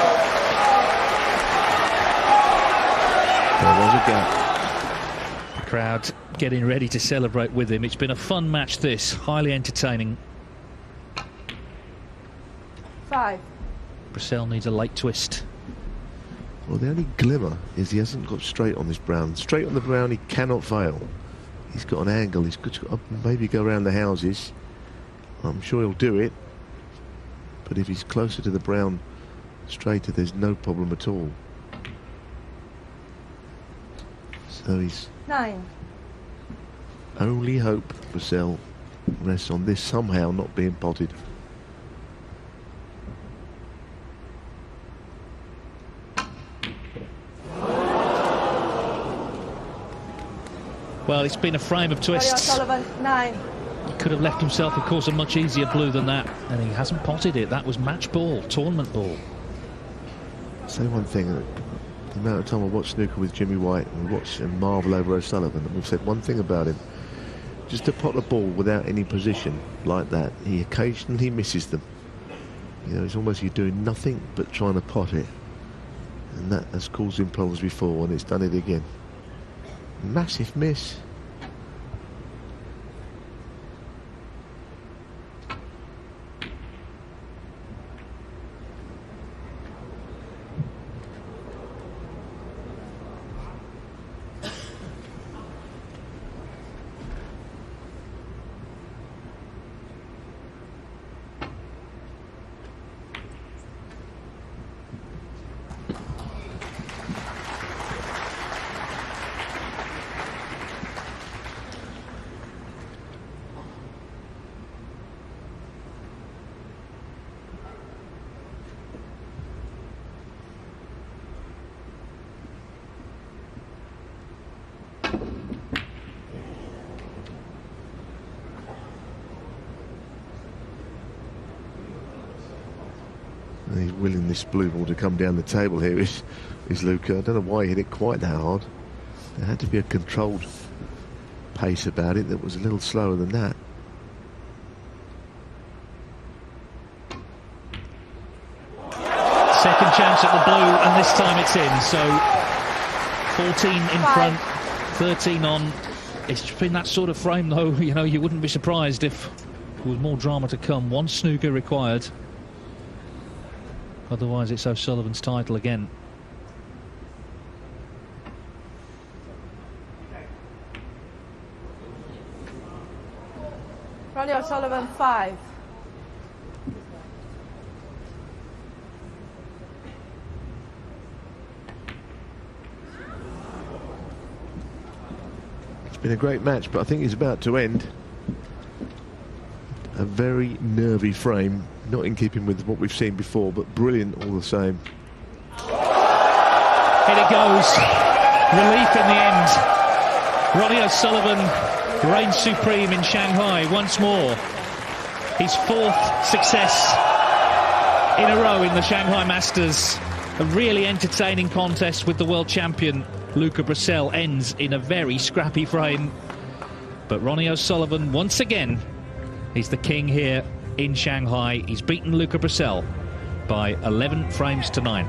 There was a gap.
The crowd getting ready to celebrate with him. It's been a fun match, this. Highly entertaining.
5.
Brecel needs a late twist.
Well, the only glimmer is he hasn't got straight on this brown. Straight on the brown, he cannot fail. He's got an angle. He's got to maybe go around the houses. I'm sure he'll do it. But if he's closer to the brown straighter, there's no problem at all. So he's
9.
only hope Brecel rests on this somehow not being potted.
Well, it's been a frame of twists.
O'Sullivan, 9.
He could have left himself, of course, a much easier blue than that, and he hasn't potted it. That was match ball, tournament ball.
I'll say one thing, the amount of time I watched snooker with Jimmy White and we watch and marvel over O'Sullivan, and we've said one thing about him: just to pot a ball without any position like that, he occasionally misses them. You know, it's almost you're doing nothing but trying to pot it, and that has caused him problems before, and it's done it again. Massive miss. He's willing this blue ball to come down the table here is Luca. I don't know why he hit it quite that hard. There had to be a controlled pace about it that was a little slower than that.
Second chance at the blue, and this time it's in. So 14 in front, 13 on. It's been that sort of frame, though. You know, you wouldn't be surprised if there was more drama to come. One snooker required. Otherwise, it's O'Sullivan's title again.
Ronnie O'Sullivan, 5.
It's been a great match, but I think it's about to end. A very nervy frame, not in keeping with what we've seen before, but brilliant all the same.
In it goes. Relief in the end. Ronnie O'Sullivan reigns supreme in Shanghai once more. His 4th success in a row in the Shanghai Masters. A really entertaining contest with the world champion Luca Brecel ends in a very scrappy frame. But Ronnie O'Sullivan once again, he's the king here in Shanghai. He's beaten Luca Brecel by 11 frames to 9.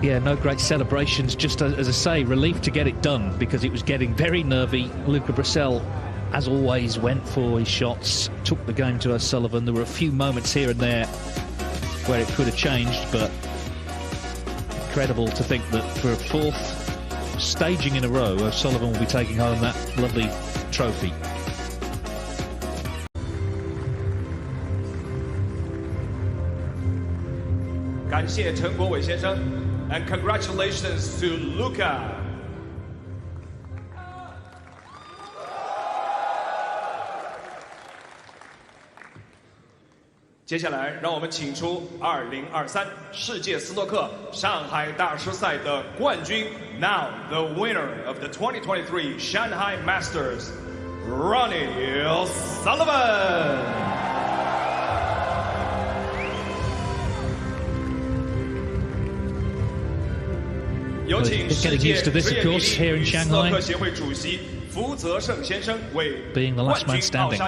Yeah, no great celebrations, just as I say, relief to get it done because it was getting very nervy. Luca Brecel, as always, went for his shots, took the game to O'Sullivan. There were a few moments here and there where it could have changed, but incredible to think that for a 4th staging in a row, O'Sullivan will be taking home that lovely trophy.
And congratulations to Luca. 接下来，让我们请出2023世界斯诺克上海大师赛的冠军。Now the winner of the 2023 Shanghai Masters, Ronnie O'Sullivan.
Well, he's getting used to this, of course, here in Shanghai, being the last man standing.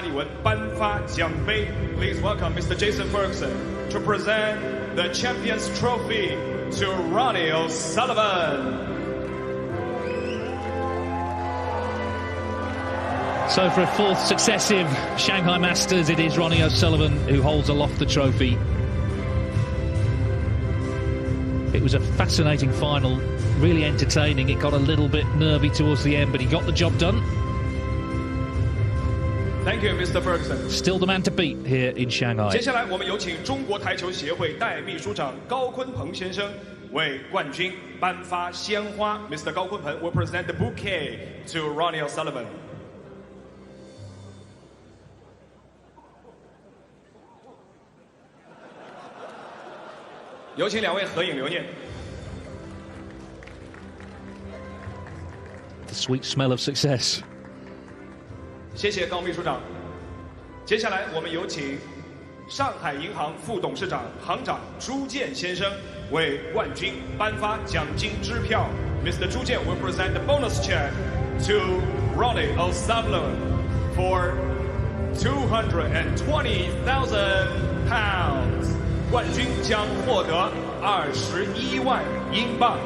Please welcome Mr. Jason Ferguson to present the Champions Trophy to Ronnie O'Sullivan.
So for a 4th successive Shanghai Masters, it is Ronnie O'Sullivan who holds aloft the trophy. It was a fascinating final, really entertaining. It got a little bit nervy towards the end, but he got the job done.
Thank you, Mr. Ferguson.
Still the man to beat here in Shanghai.
接下来我们有请中国台球协会代秘书长高坤鹏先生为冠军颁发鲜花。Mr. 高坤鹏 will present the bouquet to Ronnie O'Sullivan. 有请两位合影留念。
The sweet smell of success.
谢谢高秘书长。接下来我们有请上海银行副董事长、行长朱建先生为冠军颁发奖金支票。Mr. 朱建 will present the bonus check to Ronnie O'Sullivan for 220,000 pounds. 冠军将获得21万英镑。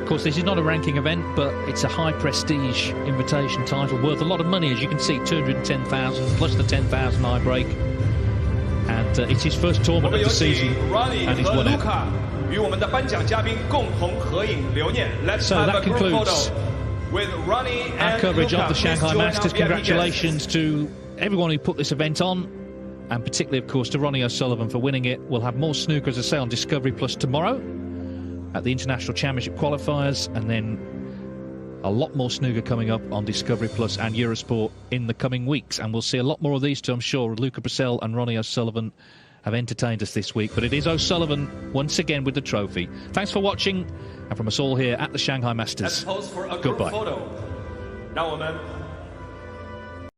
Of course, this is not a ranking event, but it's a high prestige invitation title worth a lot of money, as you can see, 210,000 plus the 10,000 eye break. And it's his first
我
tournament
们
of
有
the
请
season,
Ronnie
and he's
和
won it.
Luca 与我们的颁奖嘉宾共同合影留念。Let's
So
have
that
a group
concludes
photo with Ronnie
Our
and
coverage
Luca.
of the
Please
Shanghai
join our
Masters.
VIP guests.
Congratulations to everyone who put this event on, and particularly, of course, to Ronnie O'Sullivan for winning it. We'll have more snooker, as I say, on Discovery Plus tomorrow at the International Championship qualifiers, and then a lot more snooker coming up on Discovery Plus and Eurosport in the coming weeks. And we'll see a lot more of these two, I'm sure. Luca Brecel and Ronnie O'Sullivan have entertained us this week. But it is O'Sullivan once again with the trophy. Thanks for watching, and from us all here at the Shanghai Masters,
Let's pose for a group
goodbye.
photo. 让我们